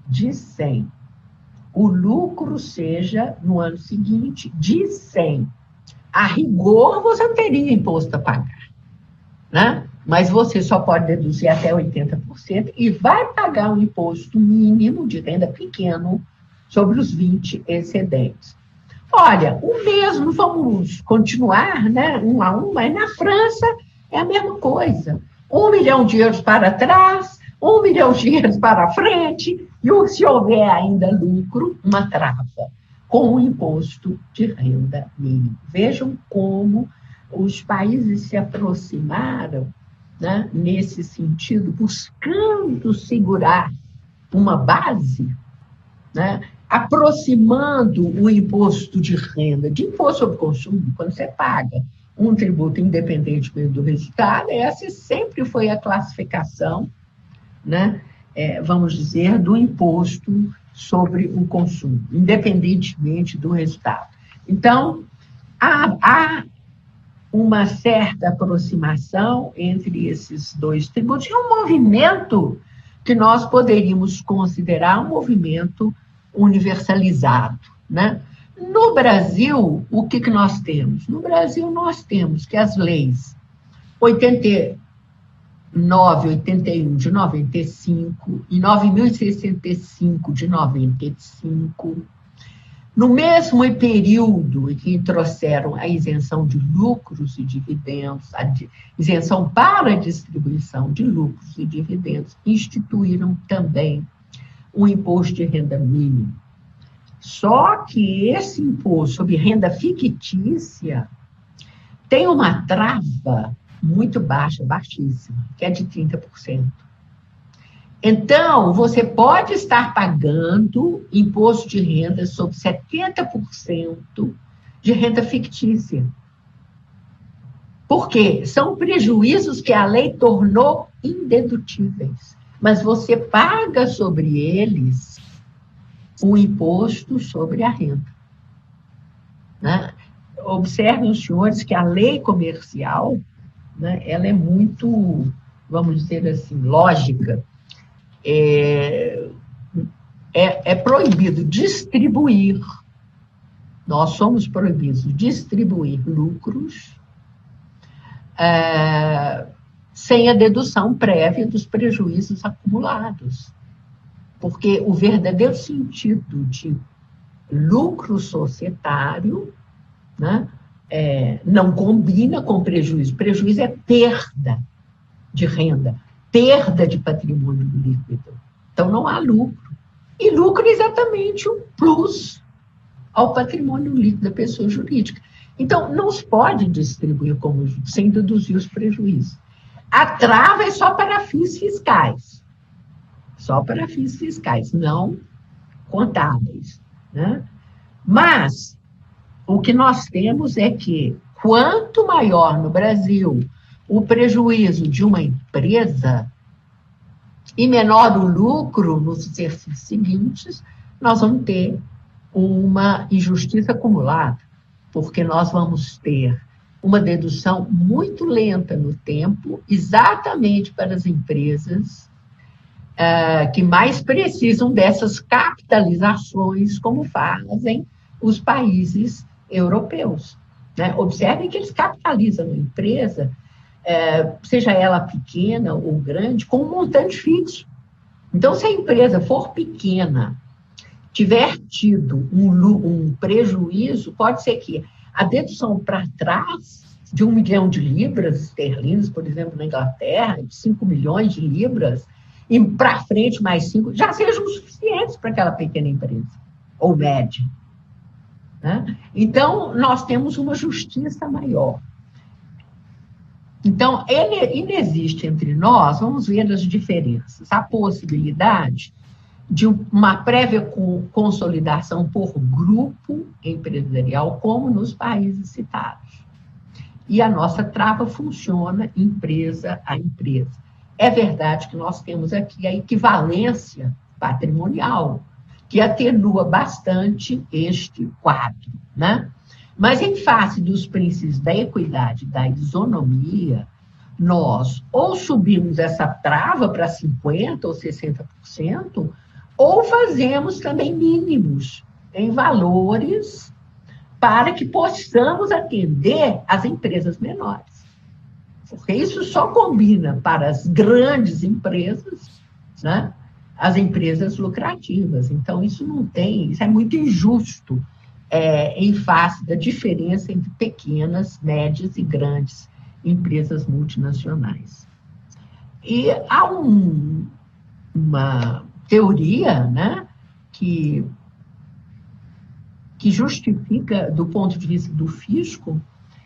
de 100, o lucro seja, no ano seguinte, de 100. A rigor, você não teria imposto a pagar, né? Mas você só pode deduzir até 80% e vai pagar um imposto mínimo de renda pequeno sobre os 20 excedentes. Olha, o mesmo, vamos continuar, né, um a um, mas na França é a mesma coisa. 1 milhão de euros para trás, 1 milhão de euros para frente, e se houver ainda lucro, uma trava, com o imposto de renda mínimo. Vejam como os países se aproximaram, né, nesse sentido, buscando segurar uma base, né, aproximando o imposto de renda, de imposto sobre consumo, quando você paga um tributo independentemente do resultado, essa sempre foi a classificação, né, vamos dizer, do imposto sobre o consumo, independentemente do resultado. Então, há uma certa aproximação entre esses dois tributos, e um movimento que nós poderíamos considerar um movimento universalizado, né? No Brasil, o que nós temos? No Brasil, nós temos que as leis 89, 81 de 95 e 9.065 de 95, no mesmo período em que trouxeram a isenção de lucros e dividendos, a isenção para a distribuição de lucros e dividendos, instituíram também o imposto de renda mínimo. Só que esse imposto sobre renda fictícia tem uma trava muito baixa, baixíssima, que é de 30%. Então, você pode estar pagando imposto de renda sobre 70% de renda fictícia. Por quê? São prejuízos que a lei tornou indedutíveis, mas você paga sobre eles o imposto sobre a renda, né? Observem os senhores que a lei comercial, né, ela é muito, vamos dizer assim, lógica. É proibido distribuir, nós somos proibidos de distribuir lucros sem a dedução prévia dos prejuízos acumulados. Porque o verdadeiro sentido de lucro societário, né, não combina com prejuízo. Prejuízo é perda de renda, perda de patrimônio líquido. Então, não há lucro. E lucro é exatamente um plus ao patrimônio líquido da pessoa jurídica. Então, não se pode distribuir como sem deduzir os prejuízos. A trava é só para fins fiscais. Só para fins fiscais, não contábeis, né? Mas o que nós temos é que, quanto maior no Brasil o prejuízo de uma empresa e menor o lucro nos exercícios seguintes, nós vamos ter uma injustiça acumulada, porque nós vamos ter uma dedução muito lenta no tempo, exatamente para as empresas que mais precisam dessas capitalizações, como fazem os países europeus, né? Observem que eles capitalizam a empresa, seja ela pequena ou grande, com um montante fixo. Então, se a empresa for pequena, tiver tido um prejuízo, pode ser que a dedução para trás de 1 milhão de libras esterlinas, por exemplo, na Inglaterra, de 5 milhões de libras, e para frente mais 5, já sejam suficientes para aquela pequena empresa, ou média, né? Então, nós temos uma justiça maior. Então, inexiste entre nós, vamos ver as diferenças, a possibilidade de uma prévia consolidação por grupo empresarial, como nos países citados. E a nossa trava funciona empresa a empresa. É verdade que nós temos aqui a equivalência patrimonial, que atenua bastante este quadro, né? Mas, em face dos princípios da equidade e da isonomia, nós ou subimos essa trava para 50% ou 60%, ou fazemos também mínimos em valores para que possamos atender as empresas menores. Porque isso só combina para as grandes empresas, né? As empresas lucrativas. Então, isso é muito injusto em face da diferença entre pequenas, médias e grandes empresas multinacionais. E há uma teoria, né, que justifica, do ponto de vista do fisco,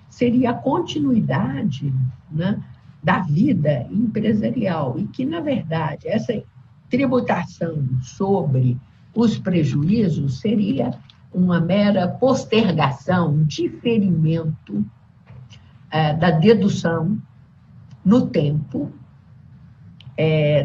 seria a continuidade, né, da vida empresarial, e que, na verdade, essa tributação sobre os prejuízos seria uma mera postergação, um diferimento da dedução no tempo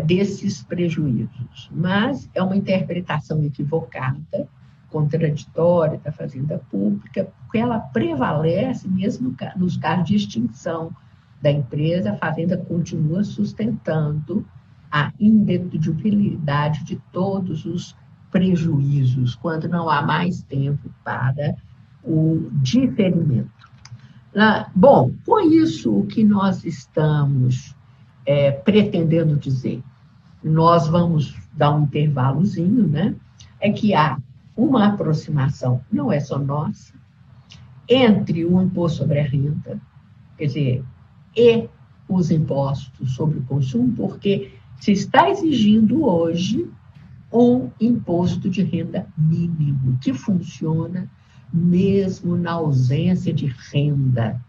desses prejuízos. Mas é uma interpretação equivocada, contraditória da Fazenda Pública, porque ela prevalece mesmo nos casos de extinção da empresa. A Fazenda continua sustentando a indedutibilidade de todos os prejuízos, quando não há mais tempo para o diferimento. Bom, com isso, o que nós estamos pretendendo dizer? Nós vamos dar um intervalozinho, né? É que há uma aproximação, não é só nossa, entre o imposto sobre a renda, quer dizer, e os impostos sobre o consumo, porque se está exigindo hoje um imposto de renda mínimo, que funciona mesmo na ausência de renda,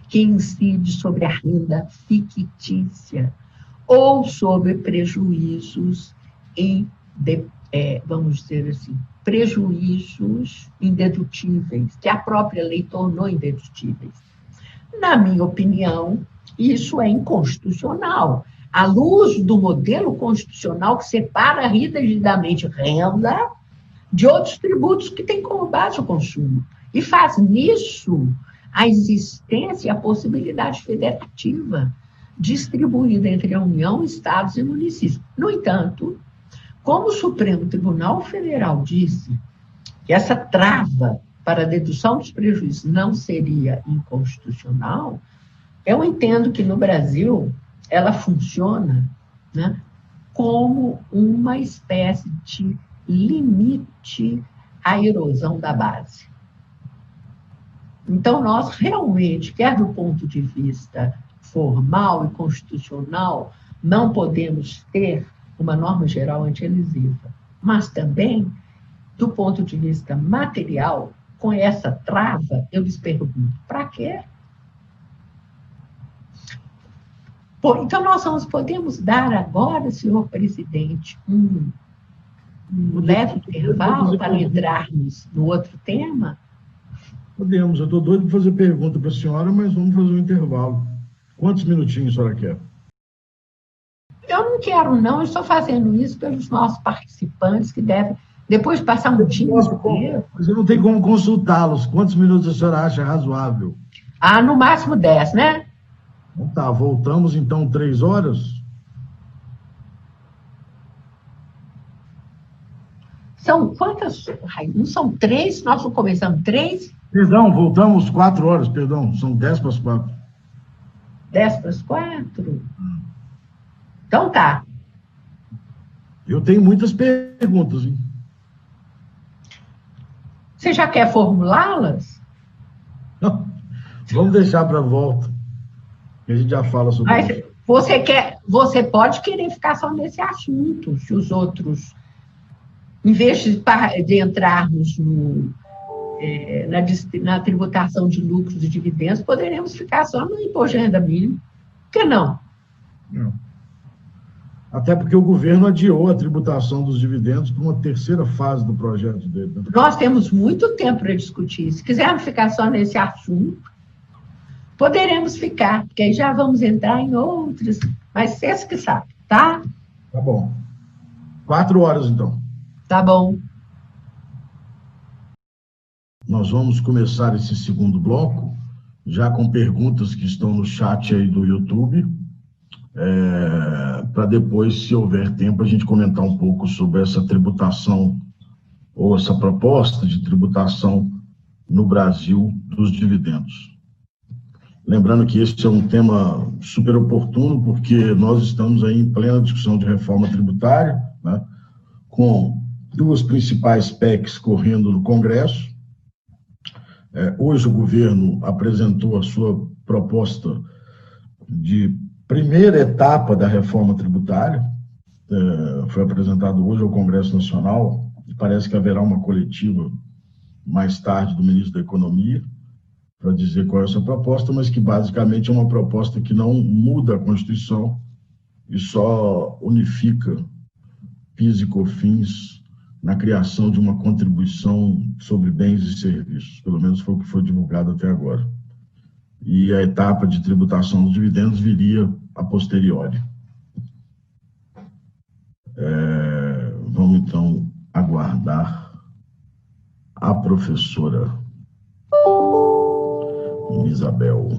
que incide sobre a renda fictícia ou sobre prejuízos vamos dizer assim, prejuízos indedutíveis, que a própria lei tornou indedutíveis. Na minha opinião, isso é inconstitucional. À luz do modelo constitucional que separa rigidamente renda de outros tributos que têm como base o consumo. E faz nisso a existência e a possibilidade federativa distribuída entre a União, Estados e municípios. No entanto, como o Supremo Tribunal Federal disse que essa trava para a dedução dos prejuízos não seria inconstitucional, eu entendo que no Brasil ela funciona, né, como uma espécie de limite à erosão da base. Então, nós realmente, quer do ponto de vista formal e constitucional, não podemos ter uma norma geral antielisiva, mas também, do ponto de vista material, com essa trava, eu lhes pergunto, para quê? Bom, então, nós podemos dar agora, senhor presidente, um leve intervalo para entrarmos no outro tema? Podemos. Eu estou doido para fazer pergunta para a senhora, mas vamos fazer um intervalo. Quantos minutinhos a senhora quer? Eu não quero, não. Eu estou fazendo isso pelos nossos participantes, que devem, depois de passar um dia inteiro... Mas eu não tenho como consultá-los. Quantos minutos a senhora acha razoável? No máximo 10, né? Então tá, voltamos então 3 horas? São quantas? Não são 3? Nós não começamos 3? Perdão, voltamos 4 horas, perdão. São 10 para as 4. 10 para as 4? Então tá. Eu tenho muitas perguntas, hein? Você já quer formulá-las? Não, vamos deixar para a volta. Que a gente já fala sobre isso. Você pode querer ficar só nesse assunto, se os outros, em vez de entrarmos na tributação de lucros e dividendos, poderemos ficar só no imposto de renda mínima. Por que não? Não. Até porque o governo adiou a tributação dos dividendos para uma terceira fase do projeto dele. Nós temos muito tempo para discutir. Se quisermos ficar só nesse assunto, poderemos ficar, porque aí já vamos entrar em outros, mas vocês que sabem, tá? Tá bom. 4 horas, então. Tá bom. Nós vamos começar esse segundo bloco, já com perguntas que estão no chat aí do YouTube, para depois, se houver tempo, a gente comentar um pouco sobre essa tributação, ou essa proposta de tributação no Brasil dos dividendos. Lembrando que esse é um tema super oportuno, porque nós estamos aí em plena discussão de reforma tributária, né, com 2 principais PECs correndo no Congresso. Hoje o governo apresentou a sua proposta de primeira etapa da reforma tributária, foi apresentado hoje ao Congresso Nacional, e parece que haverá uma coletiva mais tarde do ministro da Economia, para dizer qual é essa proposta, mas que basicamente é uma proposta que não muda a Constituição e só unifica PIS e COFINS na criação de uma contribuição sobre bens e serviços, pelo menos foi o que foi divulgado até agora. E a etapa de tributação dos dividendos viria a posteriori. Vamos então aguardar a professora Isabel.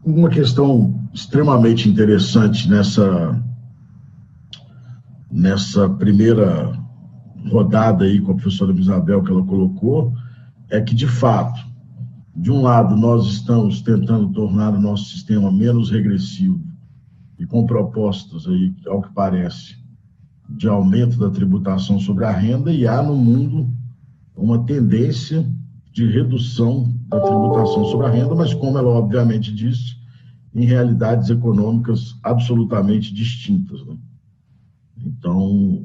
Uma questão extremamente interessante nessa primeira rodada aí com a professora Isabel que ela colocou, é que, de fato, de um lado, nós estamos tentando tornar o nosso sistema menos regressivo e com propostas aí, ao que parece, de aumento da tributação sobre a renda, e há no mundo uma tendência de redução da tributação sobre a renda, mas, como ela obviamente disse, em realidades econômicas absolutamente distintas, né? Então,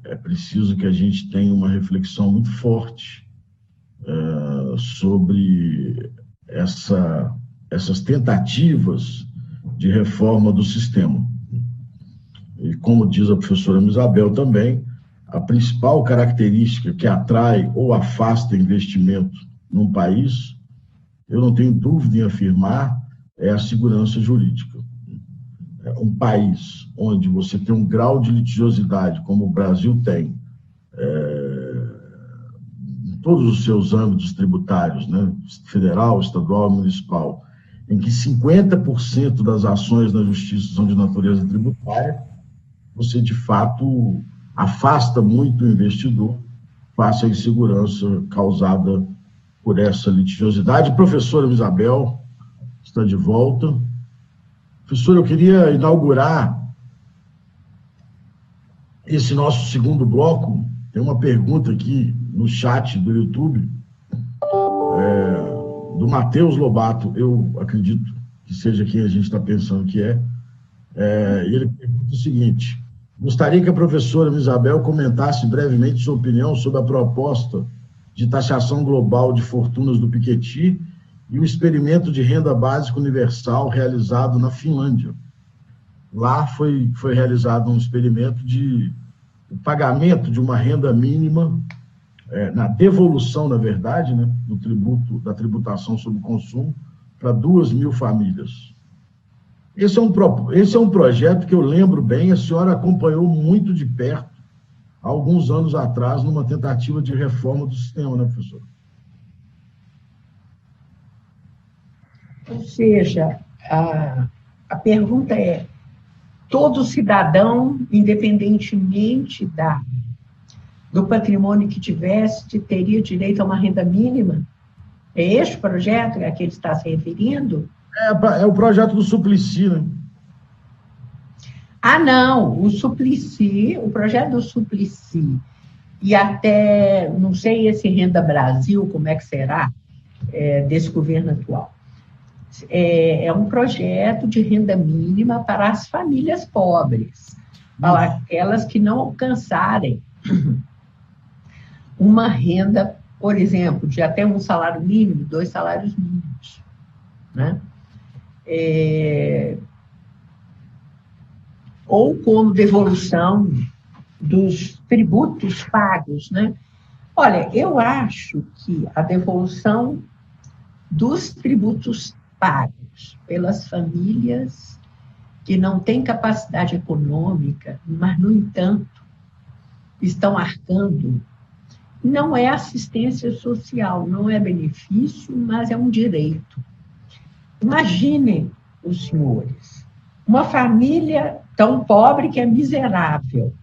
é preciso que a gente tenha uma reflexão muito forte sobre essas tentativas de reforma do sistema. E como diz a professora Isabel também, a principal característica que atrai ou afasta investimento num país, eu não tenho dúvida em afirmar, é a segurança jurídica. Um país onde você tem um grau de litigiosidade, como o Brasil tem, em todos os seus âmbitos tributários, né, federal, estadual, municipal, em que 50% das ações na justiça são de natureza tributária, você, de fato, afasta muito o investidor face à insegurança causada por essa litigiosidade. Professora Isabel está de volta. Professora, eu queria inaugurar esse nosso segundo bloco Tem uma pergunta aqui no chat do YouTube, do Matheus Lobato, eu acredito que seja quem a gente está pensando que é. E ele pergunta o seguinte: gostaria que a professora Isabel comentasse brevemente sua opinião sobre a proposta de taxação global de fortunas do Piketty e o experimento de renda básica universal realizado na Finlândia. Lá foi realizado um experimento de pagamento de uma renda mínima, na devolução, na verdade, né, da tributação sobre o consumo para 2.000 famílias. Esse é um projeto que eu lembro bem, a senhora acompanhou muito de perto, há alguns anos atrás, numa tentativa de reforma do sistema, né, professor? Ou seja, a pergunta é: todo cidadão, independentemente do patrimônio que tivesse, teria direito a uma renda mínima? É este projeto a que ele está se referindo? É o projeto do Suplicy, né? Não, o projeto do Suplicy, e até, não sei esse Renda Brasil, como é que será, desse governo atual. É um projeto de renda mínima para as famílias pobres, para aquelas que não alcançarem uma renda, por exemplo, de até um salário mínimo, 2 salários mínimos, né? Ou como devolução dos tributos pagos, né? Olha, eu acho que a devolução dos tributos pagos pelas famílias que não têm capacidade econômica, mas, no entanto, estão arcando, não é assistência social, não é benefício, mas é um direito. Imaginem os senhores, uma família tão pobre que é miserável,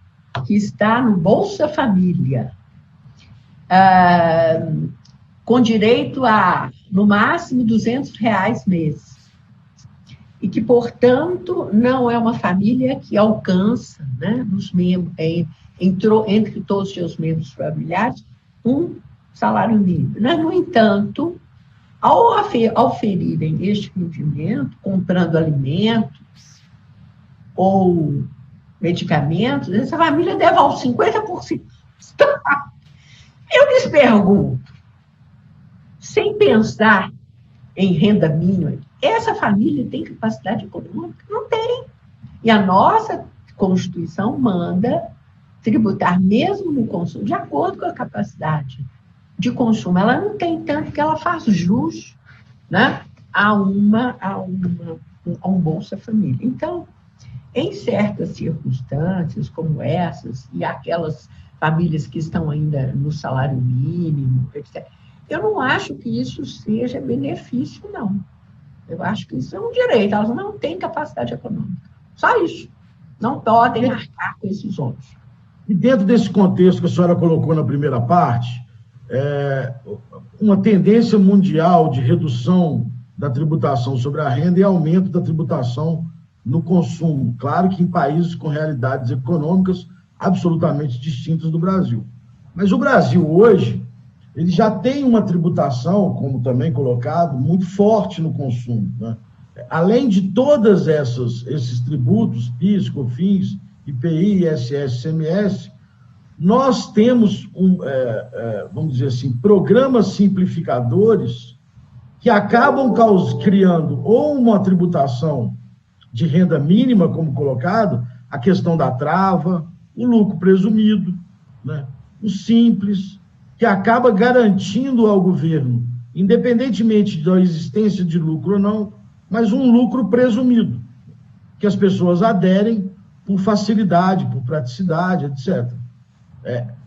que está no Bolsa Família, com direito a, no máximo, R$200 mês, e que, portanto, não é uma família que alcança, né, nos membros, entre todos os seus membros familiares, um salário mínimo. Mas, no entanto, ao oferirem este rendimento, comprando alimentos ou medicamentos, essa família devolve 50%. Eu lhes pergunto, sem pensar em renda mínima, essa família tem capacidade econômica? Não tem. E a nossa Constituição manda tributar mesmo no consumo, de acordo com a capacidade de consumo. Ela não tem tanto que ela faz jus, né, a um Bolsa Família. Então, em certas circunstâncias como essas, e aquelas famílias que estão ainda no salário mínimo, etc., eu não acho que isso seja benefício, não. Eu acho que isso é um direito. Elas não têm capacidade econômica. Só isso. Não podem arcar com esses ônus. E dentro desse contexto que a senhora colocou na primeira parte, uma tendência mundial de redução da tributação sobre a renda e aumento da tributação no consumo. Claro que em países com realidades econômicas absolutamente distintas do Brasil. Mas o Brasil hoje, ele já tem uma tributação, como também colocado, muito forte no consumo, né? Além de todas esses tributos, PIS, COFINS, IPI, ISS, CMS, nós temos, vamos dizer assim, programas simplificadores que acabam criando ou uma tributação de renda mínima, como colocado, a questão da trava, o lucro presumido, né? O simples, que acaba garantindo ao governo, independentemente da existência de lucro ou não, mas um lucro presumido, que as pessoas aderem por facilidade, por praticidade, etc.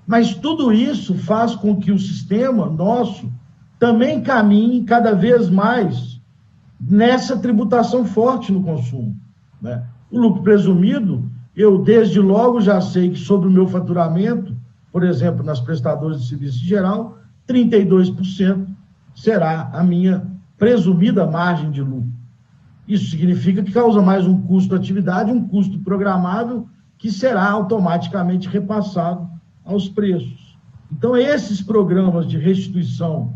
Mas tudo isso faz com que o sistema nosso também caminhe cada vez mais nessa tributação forte no consumo, né? O lucro presumido, eu desde logo já sei que sobre o meu faturamento, por exemplo, nas prestadoras de serviço geral, 32% será a minha presumida margem de lucro. Isso significa que causa mais um custo de atividade, um custo programável, que será automaticamente repassado aos preços. Então, esses programas de restituição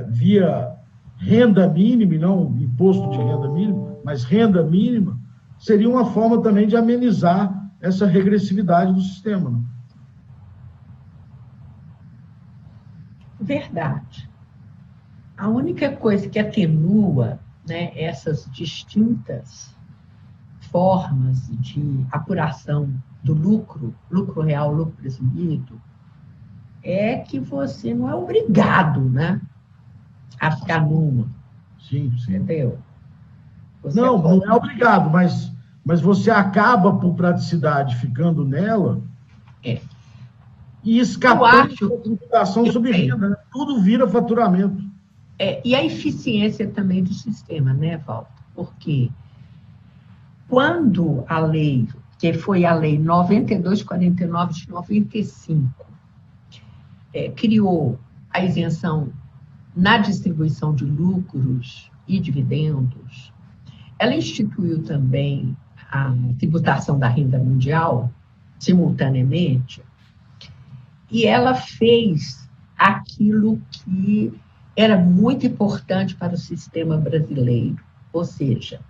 via renda mínima, e não imposto de renda mínima, mas renda mínima, seria uma forma também de amenizar essa regressividade do sistema. Né? Verdade. A única coisa que atenua, né, essas distintas formas de apuração do lucro real, lucro presumido, é que você não é obrigado, né, a ficar numa. Sim. Entendeu? Não é obrigado, mas você acaba, por praticidade, ficando nela e escapando da tributação sobre renda. Né? Tudo vira faturamento. E a eficiência também do sistema, né, Walter? Porque quando a lei, que foi a lei 9249 de 95, criou a isenção na distribuição de lucros e dividendos, ela instituiu também a tributação da renda mundial, simultaneamente, e ela fez aquilo que era muito importante para o sistema brasileiro, ou seja,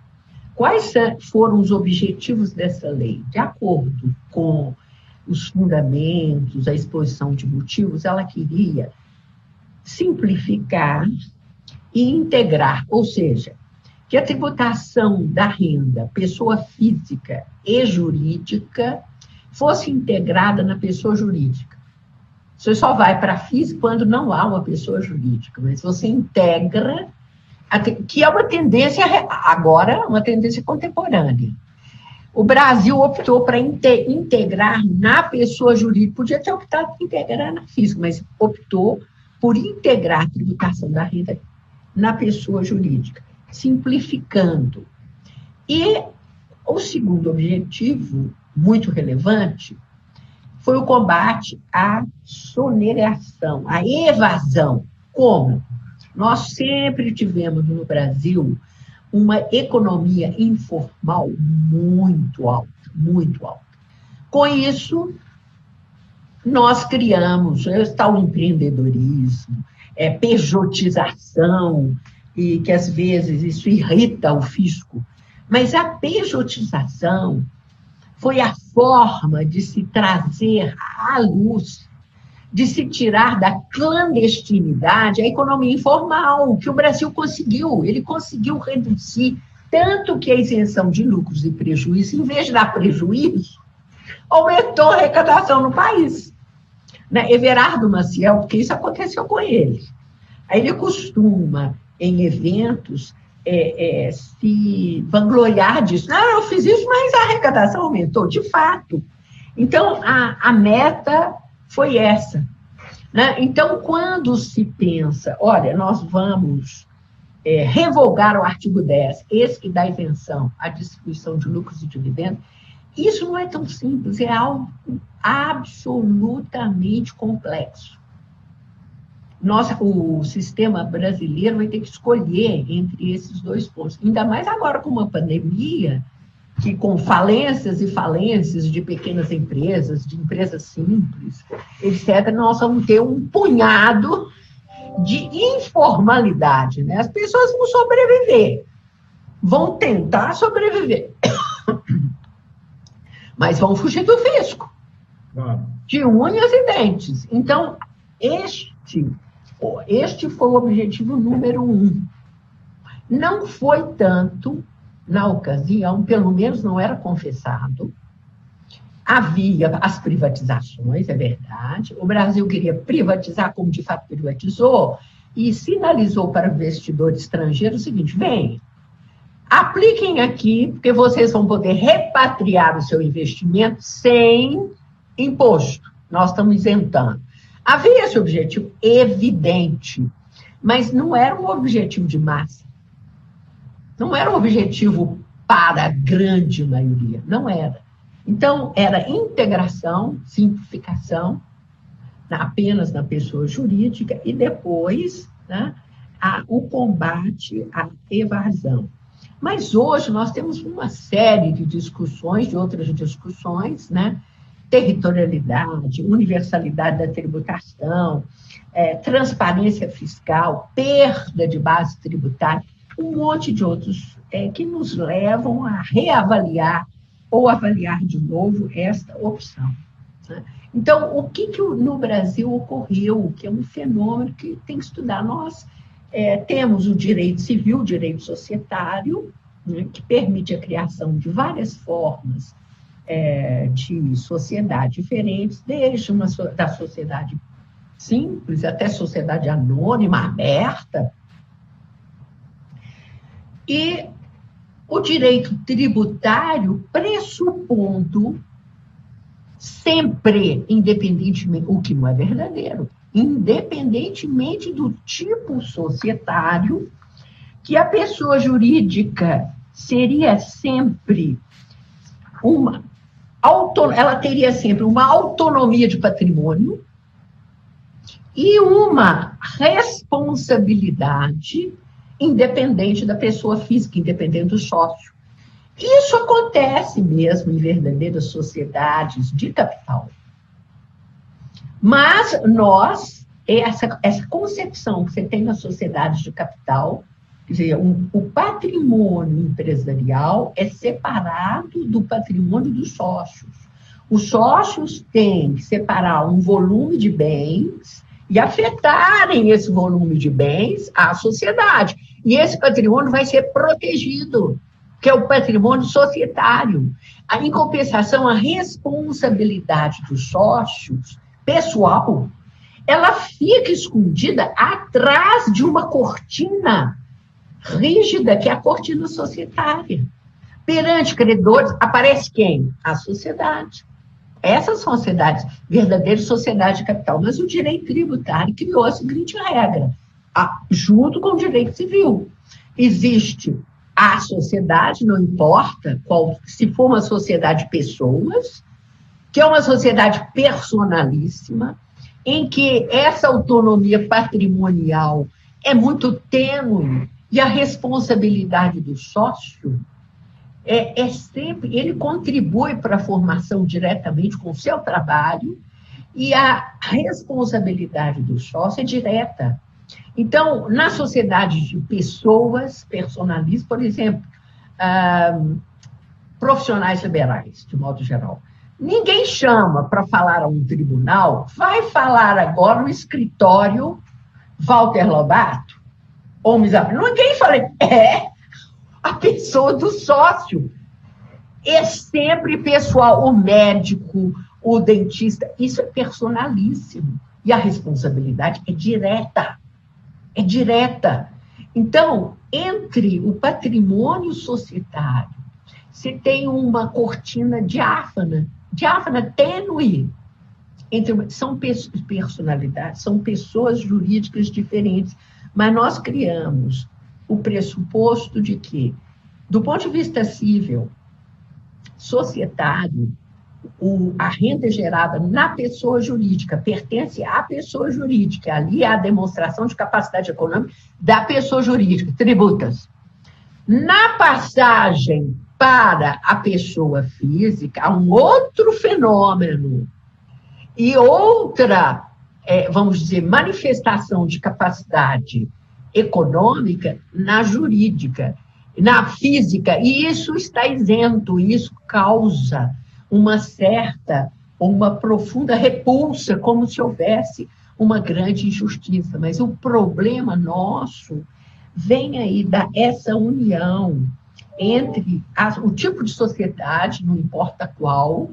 quais foram os objetivos dessa lei? De acordo com os fundamentos, a exposição de motivos, ela queria simplificar e integrar, ou seja, que a tributação da renda, pessoa física e jurídica, fosse integrada na pessoa jurídica. Você só vai para a física quando não há uma pessoa jurídica, mas você integra, que é uma tendência, agora, uma tendência contemporânea. O Brasil optou para integrar na pessoa jurídica, podia ter optado por integrar na física, mas optou por integrar a tributação da renda na pessoa jurídica, simplificando. E o segundo objetivo, muito relevante, foi o combate à sonegação, à evasão. Como? Nós sempre tivemos no Brasil uma economia informal muito alta, muito alta. Com isso, nós criamos tal empreendedorismo, pejotização, e que às vezes isso irrita o fisco, mas a pejotização foi a forma de se trazer à luz, de se tirar da clandestinidade a economia informal, que o Brasil conseguiu. Ele conseguiu reduzir, tanto que a isenção de lucros e prejuízos, em vez de dar prejuízo, aumentou a arrecadação no país. Né? Everardo Maciel, porque isso aconteceu com ele. Aí ele costuma, em eventos, se vangloriar disso. Não, eu fiz isso, mas a arrecadação aumentou, de fato. Então, a meta foi essa. Né? Então, quando se pensa, olha, nós vamos revogar o artigo 10, esse que dá isenção à distribuição de lucros e dividendos, isso não é tão simples, é algo absolutamente complexo. O sistema brasileiro vai ter que escolher entre esses dois pontos. Ainda mais agora com uma pandemia, que com falências e falências de pequenas empresas, de empresas simples, etc., nós vamos ter um punhado de informalidade. Né? As pessoas vão sobreviver, vão tentar sobreviver, mas vão fugir do fisco, de unhas e dentes. Então, este foi o objetivo número 1. Não foi tanto, na ocasião, pelo menos não era confessado, havia as privatizações, é verdade, o Brasil queria privatizar como de fato privatizou, e sinalizou para o investidor estrangeiro o seguinte: vem, apliquem aqui, porque vocês vão poder repatriar o seu investimento sem imposto, nós estamos isentando. Havia esse objetivo evidente, mas não era um objetivo de massa. Não era um objetivo para a grande maioria, não era. Então, era integração, simplificação, apenas na pessoa jurídica, e depois, né, o combate à evasão. Mas hoje nós temos uma série de discussões, de outras discussões, né, territorialidade, universalidade da tributação, transparência fiscal, perda de base tributária, um monte de outros que nos levam a reavaliar ou avaliar de novo esta opção. Né? Então, o que no Brasil ocorreu, que é um fenômeno que tem que estudar? Nós temos o direito civil, o direito societário, né, que permite a criação de várias formas de sociedade diferentes, desde da sociedade simples até sociedade anônima, aberta. E o direito tributário pressupondo sempre, independentemente, o que não é verdadeiro, independentemente do tipo societário, que a pessoa jurídica seria sempre ela teria sempre uma autonomia de patrimônio e uma responsabilidade independente da pessoa física, independente do sócio. Isso acontece mesmo em verdadeiras sociedades de capital. Mas essa concepção que você tem nas sociedades de capital, quer dizer, o patrimônio empresarial é separado do patrimônio dos sócios. Os sócios têm que separar um volume de bens e afetarem esse volume de bens à sociedade. E esse patrimônio vai ser protegido, que é o patrimônio societário. Em compensação, a responsabilidade dos sócios, pessoal, ela fica escondida atrás de uma cortina rígida, que é a cortina societária. Perante credores, aparece quem? A sociedade. Essas são sociedades, verdadeiras sociedades de capital. Mas o direito tributário criou a seguinte regra, junto com o direito civil. Existe a sociedade, não importa se for uma sociedade de pessoas, que é uma sociedade personalíssima, em que essa autonomia patrimonial é muito tênue e a responsabilidade do sócio sempre, ele contribui para a formação diretamente com o seu trabalho e a responsabilidade do sócio é direta. Então, na sociedade de pessoas personalistas, por exemplo, profissionais liberais, de modo geral, ninguém chama para falar a um tribunal, vai falar agora no escritório Walter Lobato, ou ninguém fala, a pessoa do sócio. É sempre pessoal, o médico, o dentista, isso é personalíssimo. E a responsabilidade é direta. É direta. Então, entre o patrimônio societário, se tem uma cortina diáfana, tênue, são personalidades, são pessoas jurídicas diferentes, mas nós criamos o pressuposto de que, do ponto de vista civil, societário, a renda gerada na pessoa jurídica pertence à pessoa jurídica, ali há a demonstração de capacidade econômica da pessoa jurídica, tributas. Na passagem para a pessoa física, há um outro fenômeno e outra, vamos dizer, manifestação de capacidade econômica na jurídica, na física, e isso está isento, isso causa uma profunda repulsa, como se houvesse uma grande injustiça. Mas o problema nosso vem aí essa união entre o tipo de sociedade, não importa qual,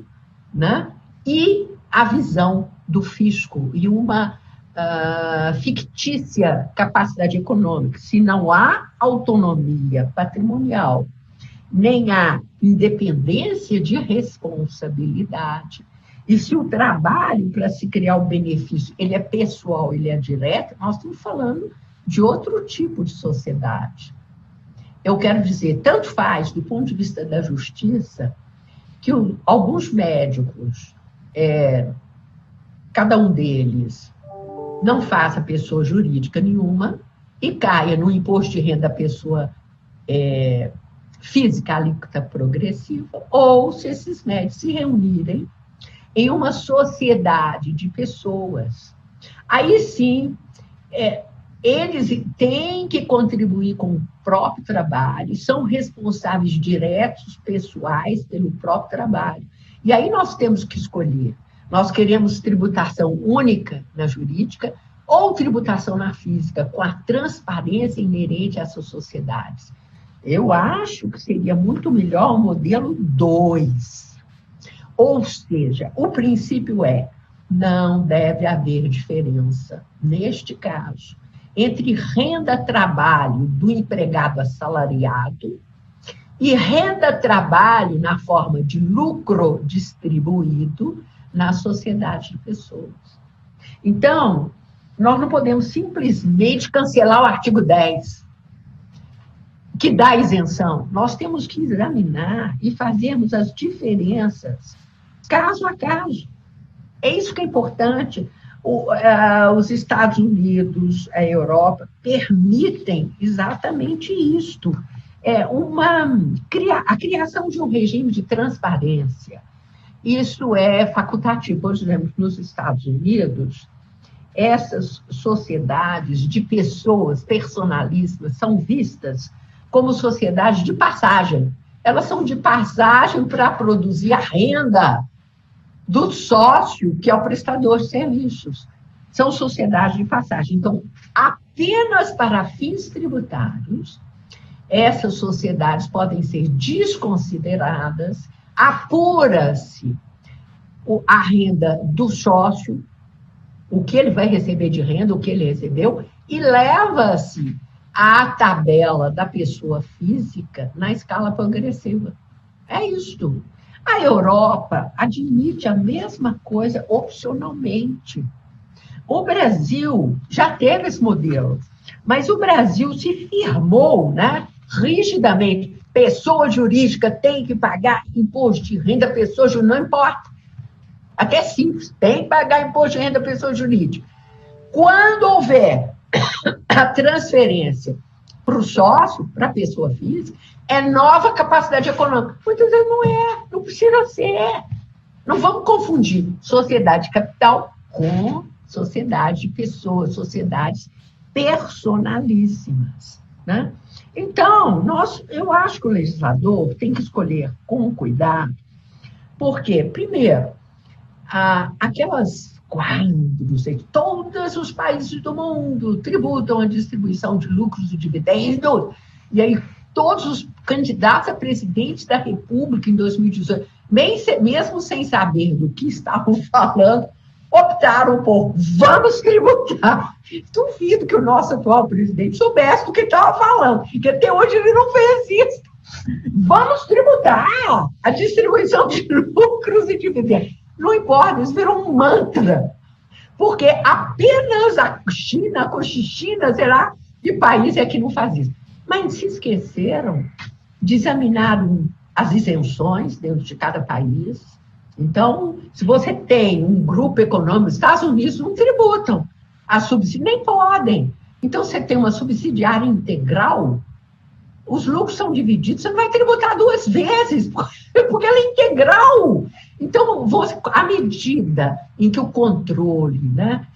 né, e a visão do fisco, e uma fictícia capacidade econômica. Se não há autonomia patrimonial, nem há independência de responsabilidade, e se o trabalho para se criar o benefício, ele é pessoal, ele é direto, nós estamos falando de outro tipo de sociedade. Eu quero dizer, tanto faz, do ponto de vista da justiça, que alguns médicos, cada um deles, não faça pessoa jurídica nenhuma e caia no imposto de renda da pessoa física, alíquota progressiva, ou se esses médicos se reunirem, em uma sociedade de pessoas, aí sim, eles têm que contribuir com o próprio trabalho, são responsáveis diretos, pessoais, pelo próprio trabalho. E aí nós temos que escolher. Nós queremos tributação única na jurídica ou tributação na física, com a transparência inerente a essas sociedades. Eu acho que seria muito melhor o modelo 2. Ou seja, o princípio não deve haver diferença, neste caso, entre renda-trabalho do empregado assalariado e renda-trabalho na forma de lucro distribuído na sociedade de pessoas. Então, nós não podemos simplesmente cancelar o artigo 10, que dá isenção. Nós temos que examinar e fazermos as diferenças caso a caso. É isso que é importante. Os Estados Unidos, a Europa, permitem exatamente isto. A criação de um regime de transparência. Isso é facultativo. Por exemplo, nos Estados Unidos, essas sociedades de pessoas personalíssimas são vistas como sociedades de passagem. Elas são de passagem para produzir a renda do sócio, que é o prestador de serviços. São sociedades de passagem. Então, apenas para fins tributários, essas sociedades podem ser desconsideradas, apura-se a renda do sócio, o que ele vai receber de renda, o que ele recebeu, e leva-se a tabela da pessoa física na escala progressiva. É isto. A Europa admite a mesma coisa opcionalmente. O Brasil já teve esse modelo, mas o Brasil se firmou, né, rigidamente. Pessoa jurídica tem que pagar imposto de renda, pessoa jurídica, não importa. Até simples, tem que pagar imposto de renda, pessoa jurídica. Quando houver a transferência para o sócio, para a pessoa física, é nova capacidade econômica. Muitas vezes não precisa ser. Não vamos confundir sociedade de capital com sociedade de pessoas, sociedades personalíssimas, né? Então, eu acho que o legislador tem que escolher com cuidado, porque, primeiro, aquelas quadros, todos os países do mundo tributam a distribuição de lucros e dividendos, e aí todos os candidatos a presidente da República em 2018, mesmo sem saber do que estavam falando, optaram por vamos tributar. Duvido que o nosso atual presidente soubesse do que estava falando, que até hoje ele não fez isso. Vamos tributar a distribuição de lucros e dividendos. Não importa, isso virou um mantra, porque apenas a China, será que país é que não faz isso? Mas se esqueceram de examinar as isenções dentro de cada país. Então, se você tem um grupo econômico, os Estados Unidos não tributam a subsídio, nem podem. Então, você tem uma subsidiária integral, os lucros são divididos, você não vai tributar 2 vezes, porque ela é integral. Então, à medida em que o controle, né,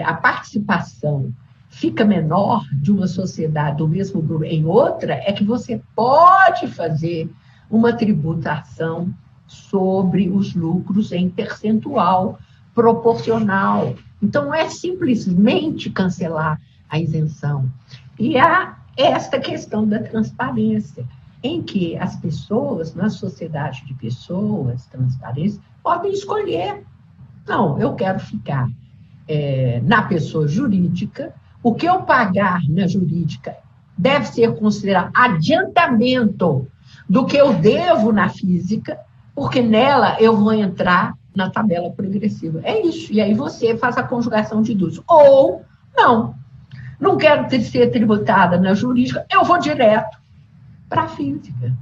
a participação fica menor de uma sociedade do mesmo grupo em outra, é que você pode fazer uma tributação sobre os lucros em percentual proporcional. Então, não é simplesmente cancelar a isenção. E há esta questão da transparência, em que as pessoas, na sociedade de pessoas, transparência, podem escolher. Não, eu quero ficar na pessoa jurídica, o que eu pagar na jurídica deve ser considerado adiantamento do que eu devo na física, porque nela eu vou entrar na tabela progressiva. É isso. E aí você faz a conjugação de duas. Ou, não quero ser tributada na jurídica, eu vou direto para a física.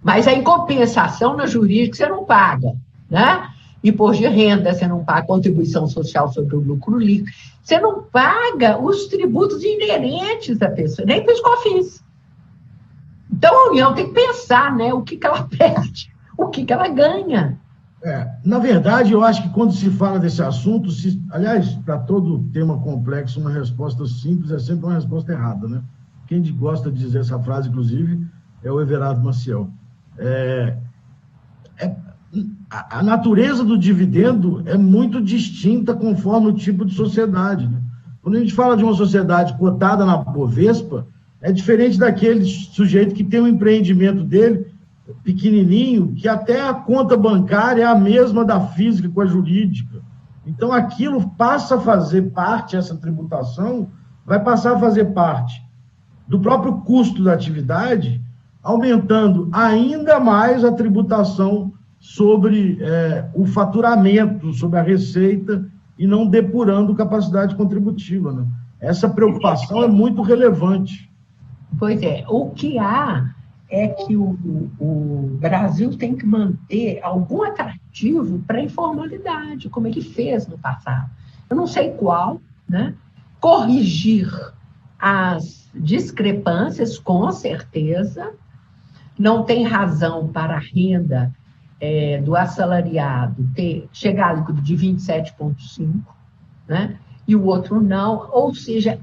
Mas em compensação, na jurídica, você não paga, né? Imposto de renda, você não paga contribuição social sobre o lucro líquido, você não paga os tributos inerentes à pessoa, nem PIS e COFINS. Então, a União tem que pensar, né, o que ela perde, o que ela ganha. Na verdade, eu acho que quando se fala desse assunto, aliás, para todo tema complexo, uma resposta simples é sempre uma resposta errada, né? Quem gosta de dizer essa frase, inclusive, é o Everardo Maciel. A natureza do dividendo é muito distinta conforme o tipo de sociedade, né? Quando a gente fala de uma sociedade cotada na Bovespa, é diferente daquele sujeito que tem um empreendimento dele pequenininho, que até a conta bancária é a mesma da física com a jurídica. Então, aquilo passa a fazer parte, essa tributação vai passar a fazer parte do próprio custo da atividade, aumentando ainda mais a tributação sobre o faturamento, sobre a receita, e não depurando capacidade contributiva, né? Essa preocupação é muito relevante. Pois é, o que há é que o Brasil tem que manter algum atrativo para a informalidade, como ele fez no passado. Eu não sei qual, né? Corrigir as discrepâncias, com certeza. Não tem razão para a renda do assalariado chegar a líquido de 27,5, né? E o outro não. Ou seja,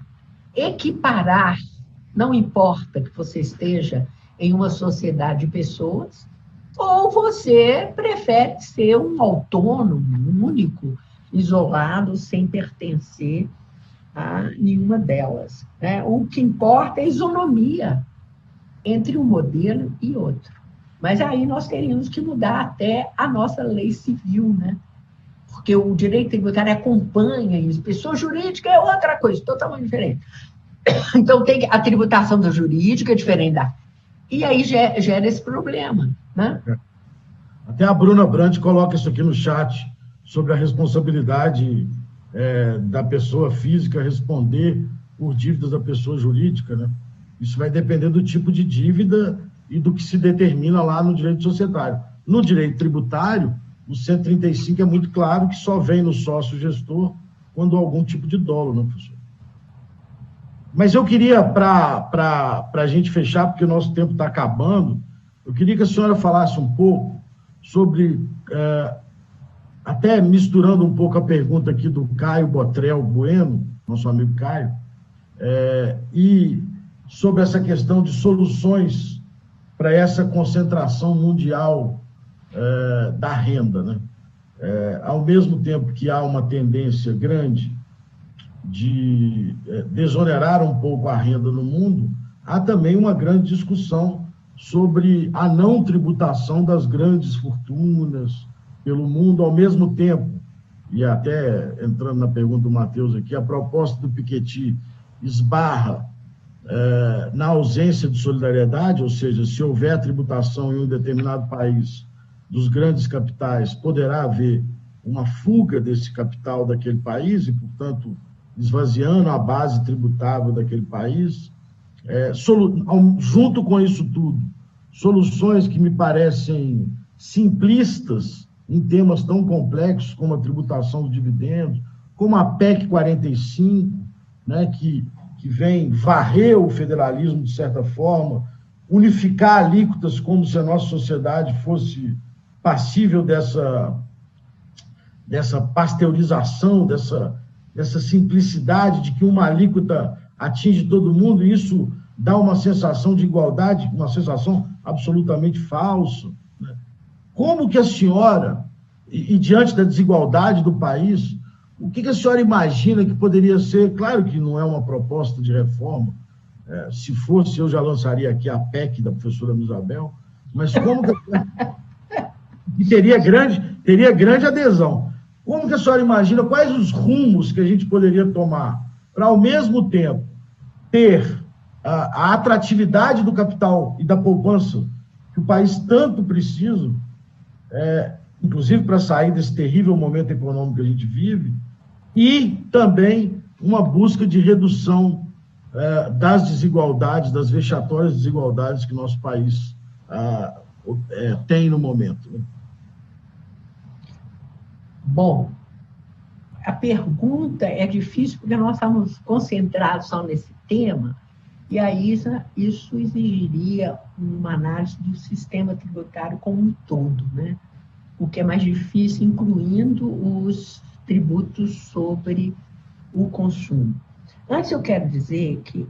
equiparar, não importa que você esteja em uma sociedade de pessoas, ou você prefere ser um autônomo, único, isolado, sem pertencer a nenhuma delas, né? O que importa é a isonomia entre um modelo e outro. Mas aí nós teríamos que mudar até a nossa lei civil, né? Porque o direito tributário acompanha isso. Pessoa jurídica é outra coisa, totalmente diferente. Então, tem a tributação da jurídica é diferente da... E aí gera esse problema, né? Até a Bruna Brandt coloca isso aqui no chat, sobre a responsabilidade da pessoa física responder por dívidas da pessoa jurídica, né? Isso vai depender do tipo de dívida e do que se determina lá no direito societário. No direito tributário, o 135 é muito claro que só vem no sócio gestor quando há algum tipo de dolo, né, professor? Mas eu queria, para a gente fechar, porque o nosso tempo está acabando, eu queria que a senhora falasse um pouco sobre, até misturando um pouco a pergunta aqui do Caio Botrel Bueno, nosso amigo Caio, e sobre essa questão de soluções para essa concentração mundial da renda, né? Ao mesmo tempo que há uma tendência grande de desonerar um pouco a renda no mundo, há também uma grande discussão sobre a não tributação das grandes fortunas pelo mundo ao mesmo tempo. E até, entrando na pergunta do Matheus aqui, a proposta do Piketty esbarra na ausência de solidariedade, ou seja, se houver tributação em um determinado país dos grandes capitais, poderá haver uma fuga desse capital daquele país e, portanto, esvaziando a base tributável daquele país. Junto com isso tudo, soluções que me parecem simplistas em temas tão complexos como a tributação dos dividendos, como a PEC 45, né, que vem varrer o federalismo de certa forma, unificar alíquotas como se a nossa sociedade fosse passível dessa pasteurização, dessa simplicidade de que uma alíquota atinge todo mundo, e isso dá uma sensação de igualdade, uma sensação absolutamente falsa, né? Como que a senhora, e diante da desigualdade do país, o que a senhora imagina que poderia ser? Claro que não é uma proposta de reforma, se fosse eu já lançaria aqui a PEC da professora Isabel, mas como que teria grande adesão. Como que a senhora imagina, quais os rumos que a gente poderia tomar para, ao mesmo tempo, ter a atratividade do capital e da poupança que o país tanto precisa, inclusive para sair desse terrível momento econômico que a gente vive, e também uma busca de redução das desigualdades, das vexatórias desigualdades que nosso país tem no momento, né? Bom, a pergunta é difícil porque nós estamos concentrados só nesse tema, e aí isso exigiria uma análise do sistema tributário como um todo, né? o que é mais difícil, incluindo os tributos sobre o consumo. Antes, eu quero dizer que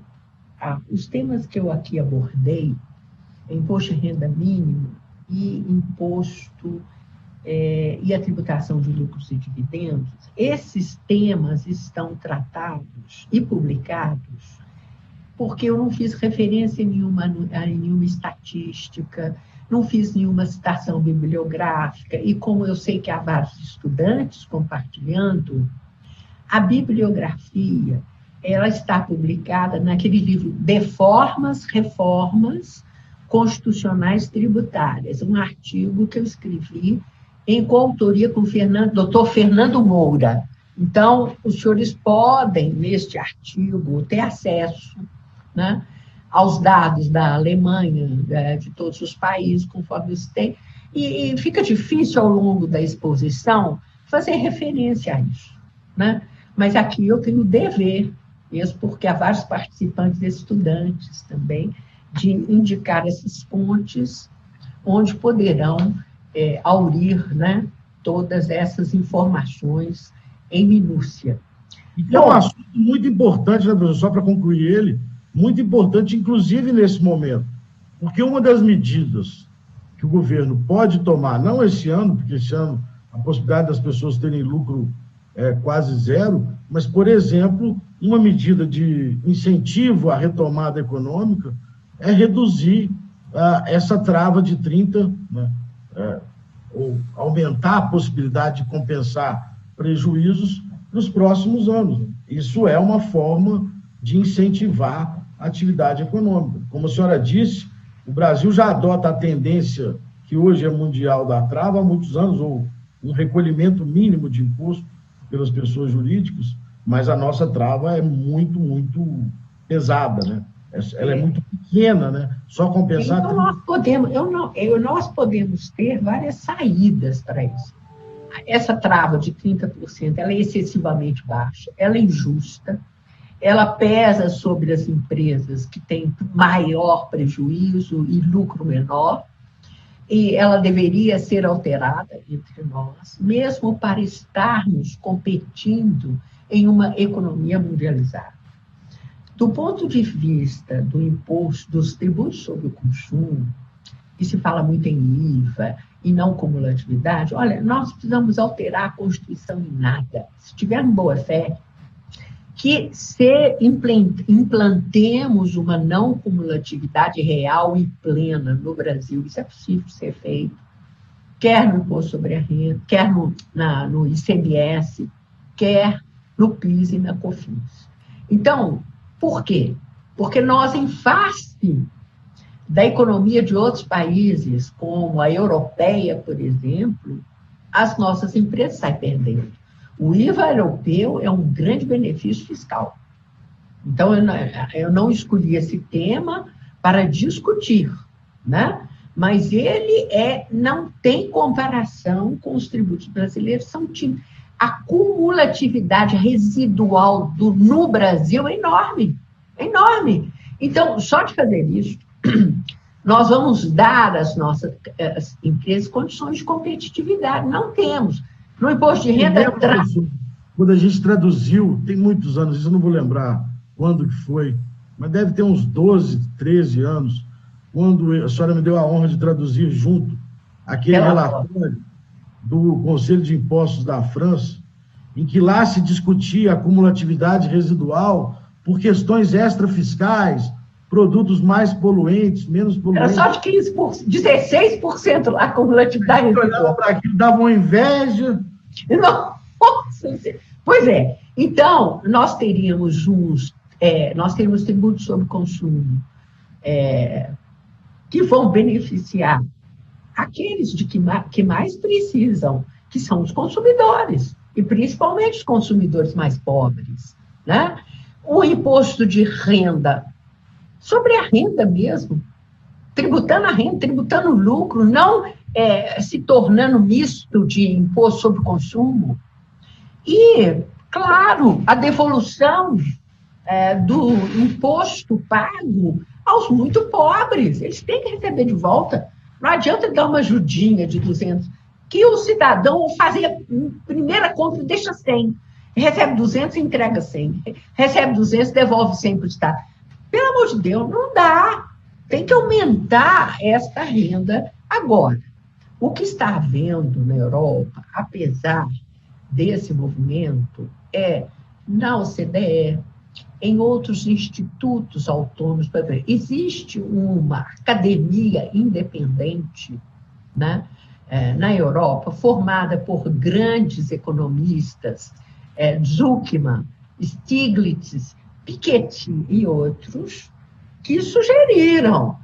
os temas que eu aqui abordei, imposto de renda mínima e imposto e a tributação de lucros e dividendos, esses temas estão tratados e publicados porque eu não fiz referência nenhuma a nenhuma estatística, não fiz nenhuma citação bibliográfica, e como eu sei que há vários estudantes compartilhando, a bibliografia ela está publicada naquele livro De Formas, Reformas Constitucionais Tributárias, um artigo que eu escrevi em coautoria com o doutor Fernando Moura. Então, os senhores podem, neste artigo, ter acesso, né, aos dados da Alemanha, de todos os países, conforme eles têm, e fica difícil, ao longo da exposição, fazer referência a isso, né? Mas aqui eu tenho o dever, mesmo porque há vários participantes estudantes também, de indicar essas fontes onde poderão aurir, né, todas essas informações em minúcia. Então, é um assunto muito importante, né, professor, só para concluir ele, muito importante, inclusive nesse momento, porque uma das medidas que o governo pode tomar, não esse ano, porque esse ano a possibilidade das pessoas terem lucro é quase zero, mas, por exemplo, uma medida de incentivo à retomada econômica é reduzir essa trava de 30%, né, ou aumentar a possibilidade de compensar prejuízos nos próximos anos. Isso é uma forma de incentivar a atividade econômica. Como a senhora disse, o Brasil já adota a tendência que hoje é mundial da trava há muitos anos, ou um recolhimento mínimo de imposto pelas pessoas jurídicas, mas a nossa trava é muito, muito pesada, né? Ela é muito pequena, né? Só compensar... Então, nós podemos ter várias saídas para isso. Essa trava de 30%, ela é excessivamente baixa, ela é injusta, ela pesa sobre as empresas que têm maior prejuízo e lucro menor, e ela deveria ser alterada entre nós, mesmo para estarmos competindo em uma economia mundializada. Do ponto de vista do imposto, dos tributos sobre o consumo, que se fala muito em IVA e não cumulatividade, olha, nós precisamos alterar a Constituição em nada. Se tivermos boa fé, que implantemos uma não cumulatividade real e plena no Brasil. Isso é possível ser feito, quer no imposto sobre a renda, quer no ICMS, quer no PIS e na COFINS. Então, por quê? Porque nós, em face da economia de outros países, como a europeia, por exemplo, as nossas empresas saem perdendo. O IVA europeu é um grande benefício fiscal. Então, eu não escolhi esse tema para discutir, né? Mas ele não tem comparação com os tributos brasileiros. A cumulatividade residual no Brasil é enorme, é enorme. Então, só de fazer isso, nós vamos dar às nossas empresas condições de competitividade. Não temos. No imposto de renda... Quando a gente traduziu, tem muitos anos, isso eu não vou lembrar quando que foi, mas deve ter uns 12, 13 anos, quando a senhora me deu a honra de traduzir junto aquele relatório do Conselho de Impostos da França, em que lá se discutia a cumulatividade residual por questões extrafiscais, produtos mais poluentes, menos poluentes. Era só de 15%, 16% a cumulatividade residual. Olhava para aquilo, dava uma inveja. Nossa, pois é. Então, nós teríamos tributos sobre consumo que vão beneficiar aqueles que mais precisam, que são os consumidores, e principalmente os consumidores mais pobres, né? O imposto de renda, sobre a renda mesmo, tributando a renda, tributando o lucro, não se tornando misto de imposto sobre o consumo. E, claro, a devolução do imposto pago aos muito pobres. Eles têm que receber de volta. Não adianta dar uma ajudinha de 200. que o cidadão fazia primeira compra e deixa 100. Recebe 200 e entrega 100. Recebe 200 devolve 100 para o Estado. Pelo amor de Deus, não dá. Tem que aumentar esta renda agora. O que está havendo na Europa, apesar desse movimento, é na OCDE, em outros institutos autônomos, por exemplo, existe uma academia independente, né, na Europa, formada por grandes economistas, Zucman, Stiglitz, Piketty e outros, que sugeriram,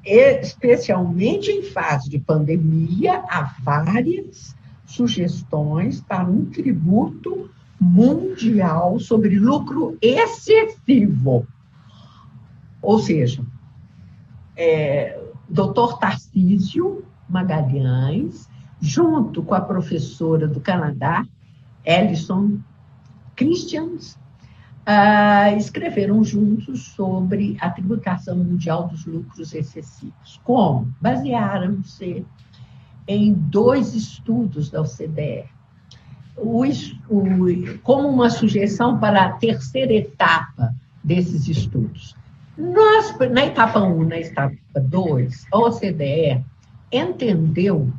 especialmente em fase de pandemia, há várias sugestões para um tributo mundial sobre lucro excessivo. Ou seja, Dr. Tarcísio Magalhães, junto com a professora do Canadá, Alison Christians, escreveram juntos sobre a tributação mundial dos lucros excessivos. Como? Basearam-se em 2 estudos da OCDE, como uma sugestão para a terceira etapa desses estudos. Na etapa 1, na etapa 2, a OCDE entendeu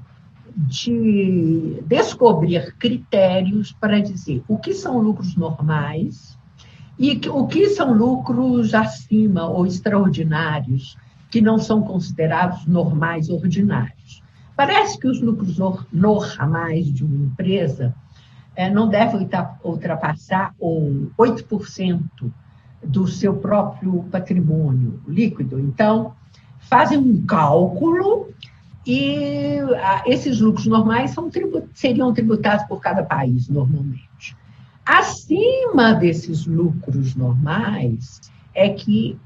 de descobrir critérios para dizer o que são lucros normais e o que são lucros acima ou extraordinários, que não são considerados normais ordinários. Parece que os lucros normais de uma empresa não devem ultrapassar 8% do seu próprio patrimônio líquido. Então, fazem um cálculo e esses lucros normais seriam tributados por cada país, normalmente. Acima desses lucros normais é que,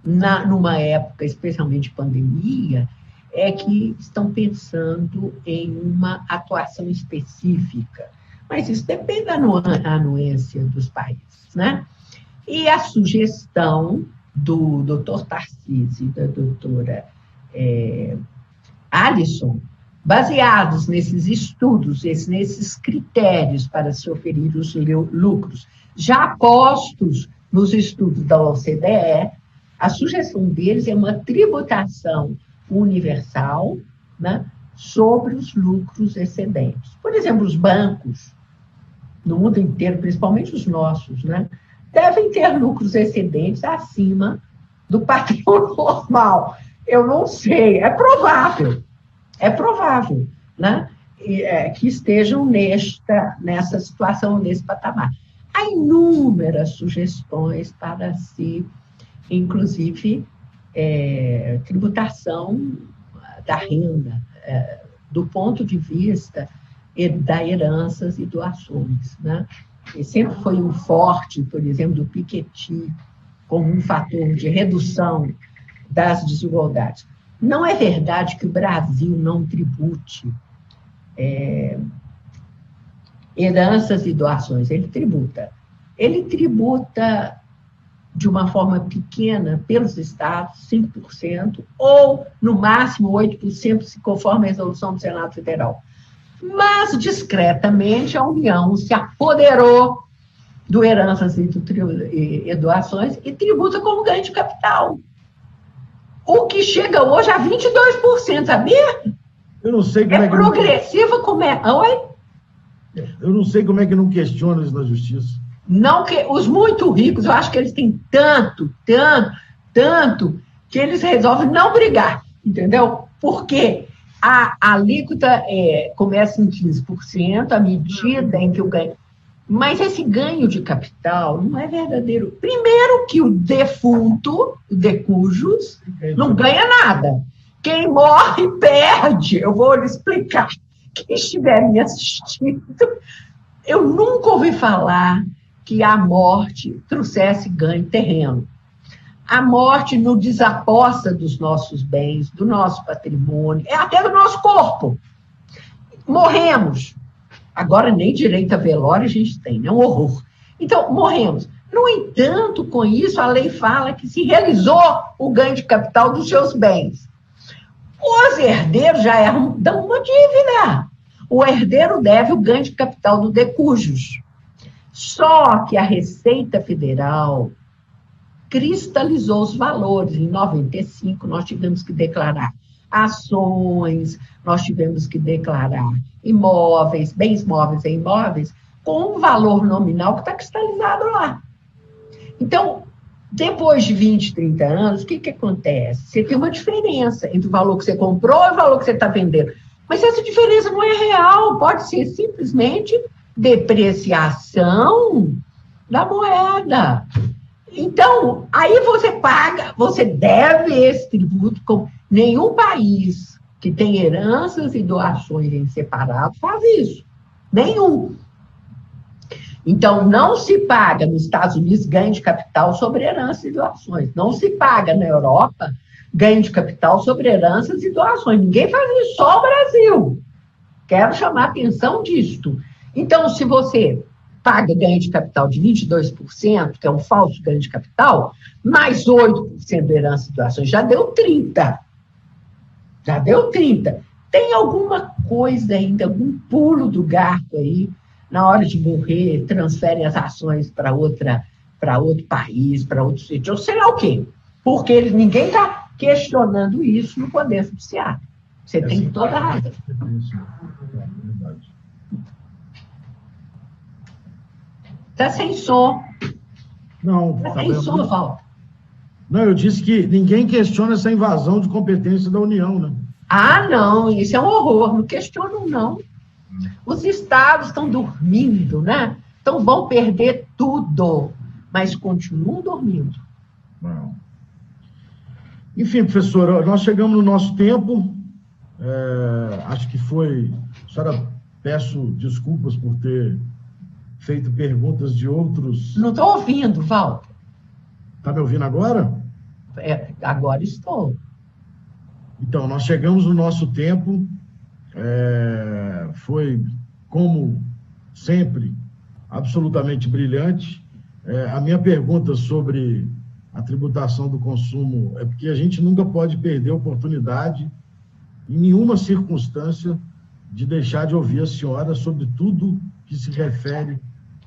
numa época, especialmente de pandemia, é que estão pensando em uma atuação específica. Mas isso depende da anuência dos países, né? E a sugestão do Dr. Tarcísio e da doutora Alison, baseados nesses estudos, nesses critérios para se oferir os lucros, já postos nos estudos da OCDE, a sugestão deles é uma tributação universal, né, sobre os lucros excedentes. Por exemplo, os bancos, no mundo inteiro, principalmente os nossos, né, devem ter lucros excedentes acima do patrimônio normal. Eu não sei, é provável, né, que estejam nessa situação, nesse patamar. Há inúmeras sugestões para se, inclusive, tributação da renda, do ponto de vista da heranças e doações, né? E sempre foi um forte, por exemplo, do Piketty, como um fator de redução das desigualdades. Não é verdade que o Brasil não tribute heranças e doações. Ele tributa de uma forma pequena pelos estados, 5%, ou, no máximo, 8%, conforme a resolução do Senado Federal. Mas, discretamente, a União se apoderou do heranças e doações e tributa como ganho de capital. O que chega hoje a 22%, sabia? Eu não sei como progressiva como é... Oi? Eu não sei como é que não questiona isso na justiça. Não, que os muito ricos, eu acho que eles têm tanto, que eles resolvem não brigar, entendeu? Porque a alíquota começa em 15%, à medida em que o ganho... Mas esse ganho de capital não é verdadeiro. Primeiro que o defunto, o decujus, não ganha nada. Quem morre, perde. Eu vou lhe explicar. Quem estiver me assistindo, eu nunca ouvi falar que a morte trouxesse ganho terreno. A morte nos desapossa dos nossos bens, do nosso patrimônio, até do nosso corpo. Morremos. Agora, nem direito a velório a gente tem, é um horror. Então, morremos. No entanto, com isso, a lei fala que se realizou o ganho de capital dos seus bens. Os herdeiros já dão uma dívida. O herdeiro deve o ganho de capital do decujus. Só que a Receita Federal cristalizou os valores. Em 95, nós tivemos que declarar ações, nós tivemos que declarar imóveis, bens móveis e imóveis, com um valor nominal que está cristalizado lá. Então, depois de 20, 30 anos, o que acontece? Você tem uma diferença entre o valor que você comprou e o valor que você está vendendo. Mas essa diferença não é real, pode ser simplesmente depreciação da moeda. Então, aí você deve esse tributo, como nenhum país que tem heranças e doações em separado faz isso. Nenhum. Então, não se paga nos Estados Unidos ganho de capital sobre heranças e doações. Não se paga na Europa ganho de capital sobre heranças e doações. Ninguém faz isso, só o Brasil. Quero chamar a atenção disto. Então, se você paga ganho de capital de 22%, que é um falso ganho de capital, mais 8% de herança e doações, já deu 30%. Já deu 30%. Tem alguma coisa ainda, algum pulo do gato aí, na hora de morrer, transferem as ações para outro país, para outro sítio, ou sei lá o quê. Porque ninguém está questionando isso no Poder Judiciário. Você tem toda a razão. Está sem som. Não, está sem som, Walter. Não, eu disse que ninguém questiona essa invasão de competência da União, né? Ah, não, isso é um horror. Não questionam, não. Os estados estão dormindo, né? Então vão perder tudo, mas continuam dormindo. Não. Enfim, professora, nós chegamos no nosso tempo. Acho que foi... Senhora, peço desculpas por ter feito perguntas de outros... Não estou ouvindo, Walter. Está me ouvindo agora? Agora estou. Então, nós chegamos no nosso tempo. Foi, como sempre, absolutamente brilhante. A minha pergunta sobre a tributação do consumo é porque a gente nunca pode perder a oportunidade, em nenhuma circunstância, de deixar de ouvir a senhora sobre tudo que se refere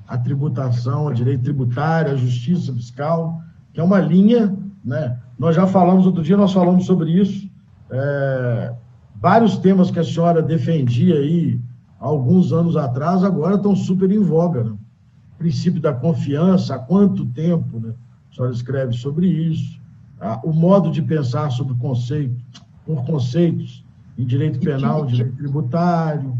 à tributação, a direito tributário, à justiça fiscal, que é uma linha, né? Nós já falamos, outro dia nós falamos sobre isso, vários temas que a senhora defendia aí há alguns anos atrás, agora estão super em voga, né? O princípio da confiança, há quanto tempo, né? A senhora escreve sobre isso, o modo de pensar sobre conceitos em direito penal, direito tributário,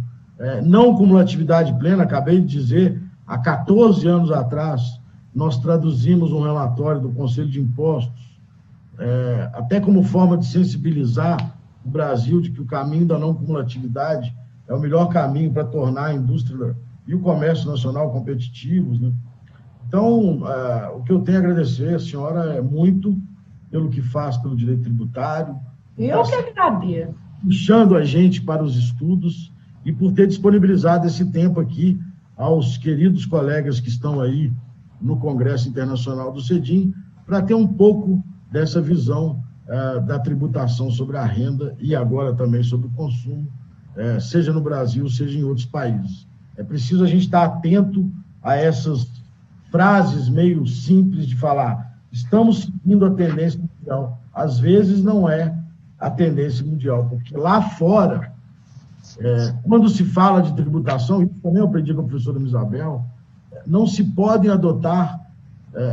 não cumulatividade plena, acabei de dizer, há 14 anos atrás, nós traduzimos um relatório do Conselho de Impostos, até como forma de sensibilizar o Brasil de que o caminho da não cumulatividade é o melhor caminho para tornar a indústria e o comércio nacional competitivos, né? Então, o que eu tenho a agradecer à senhora é muito pelo que faz pelo direito tributário. Eu que agradeço. Puxando a gente para os estudos e por ter disponibilizado esse tempo aqui aos queridos colegas que estão aí no Congresso Internacional do CEDIM, para ter um pouco dessa visão da tributação sobre a renda e agora também sobre o consumo, seja no Brasil, seja em outros países. É preciso a gente estar atento a essas frases meio simples de falar, estamos seguindo a tendência mundial. Às vezes não é a tendência mundial, porque lá fora, quando se fala de tributação, isso também eu aprendi com a professora Isabel, não se podem adotar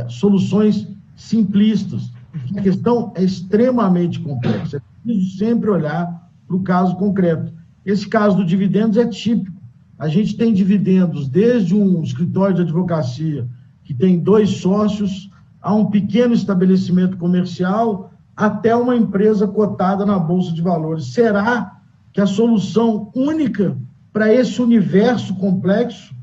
soluções simplistas, porque a questão é extremamente complexa. É preciso sempre olhar para o caso concreto. Esse caso do dividendos é típico. A gente tem dividendos desde um escritório de advocacia que tem 2 sócios, a um pequeno estabelecimento comercial, até uma empresa cotada na Bolsa de Valores. Será que a solução única para esse universo complexo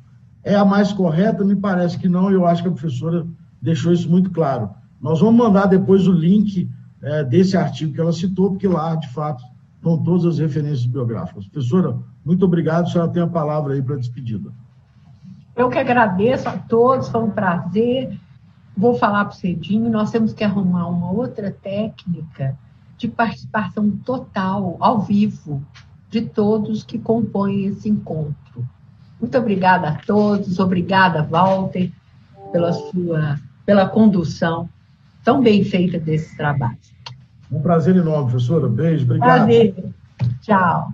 é a mais correta? Me parece que não, e eu acho que a professora deixou isso muito claro. Nós vamos mandar depois o link desse artigo que ela citou, porque lá, de fato, estão todas as referências biográficas. Professora, muito obrigado, a senhora tem a palavra aí para a despedida. Eu que agradeço a todos, foi um prazer. Vou falar para o Cedinho, nós temos que arrumar uma outra técnica de participação total, ao vivo, de todos que compõem esse encontro. Muito obrigada a todos, obrigada, Walter, pela condução tão bem feita desse trabalho. Um prazer enorme, professora. Beijo, obrigado. Prazer. Tchau.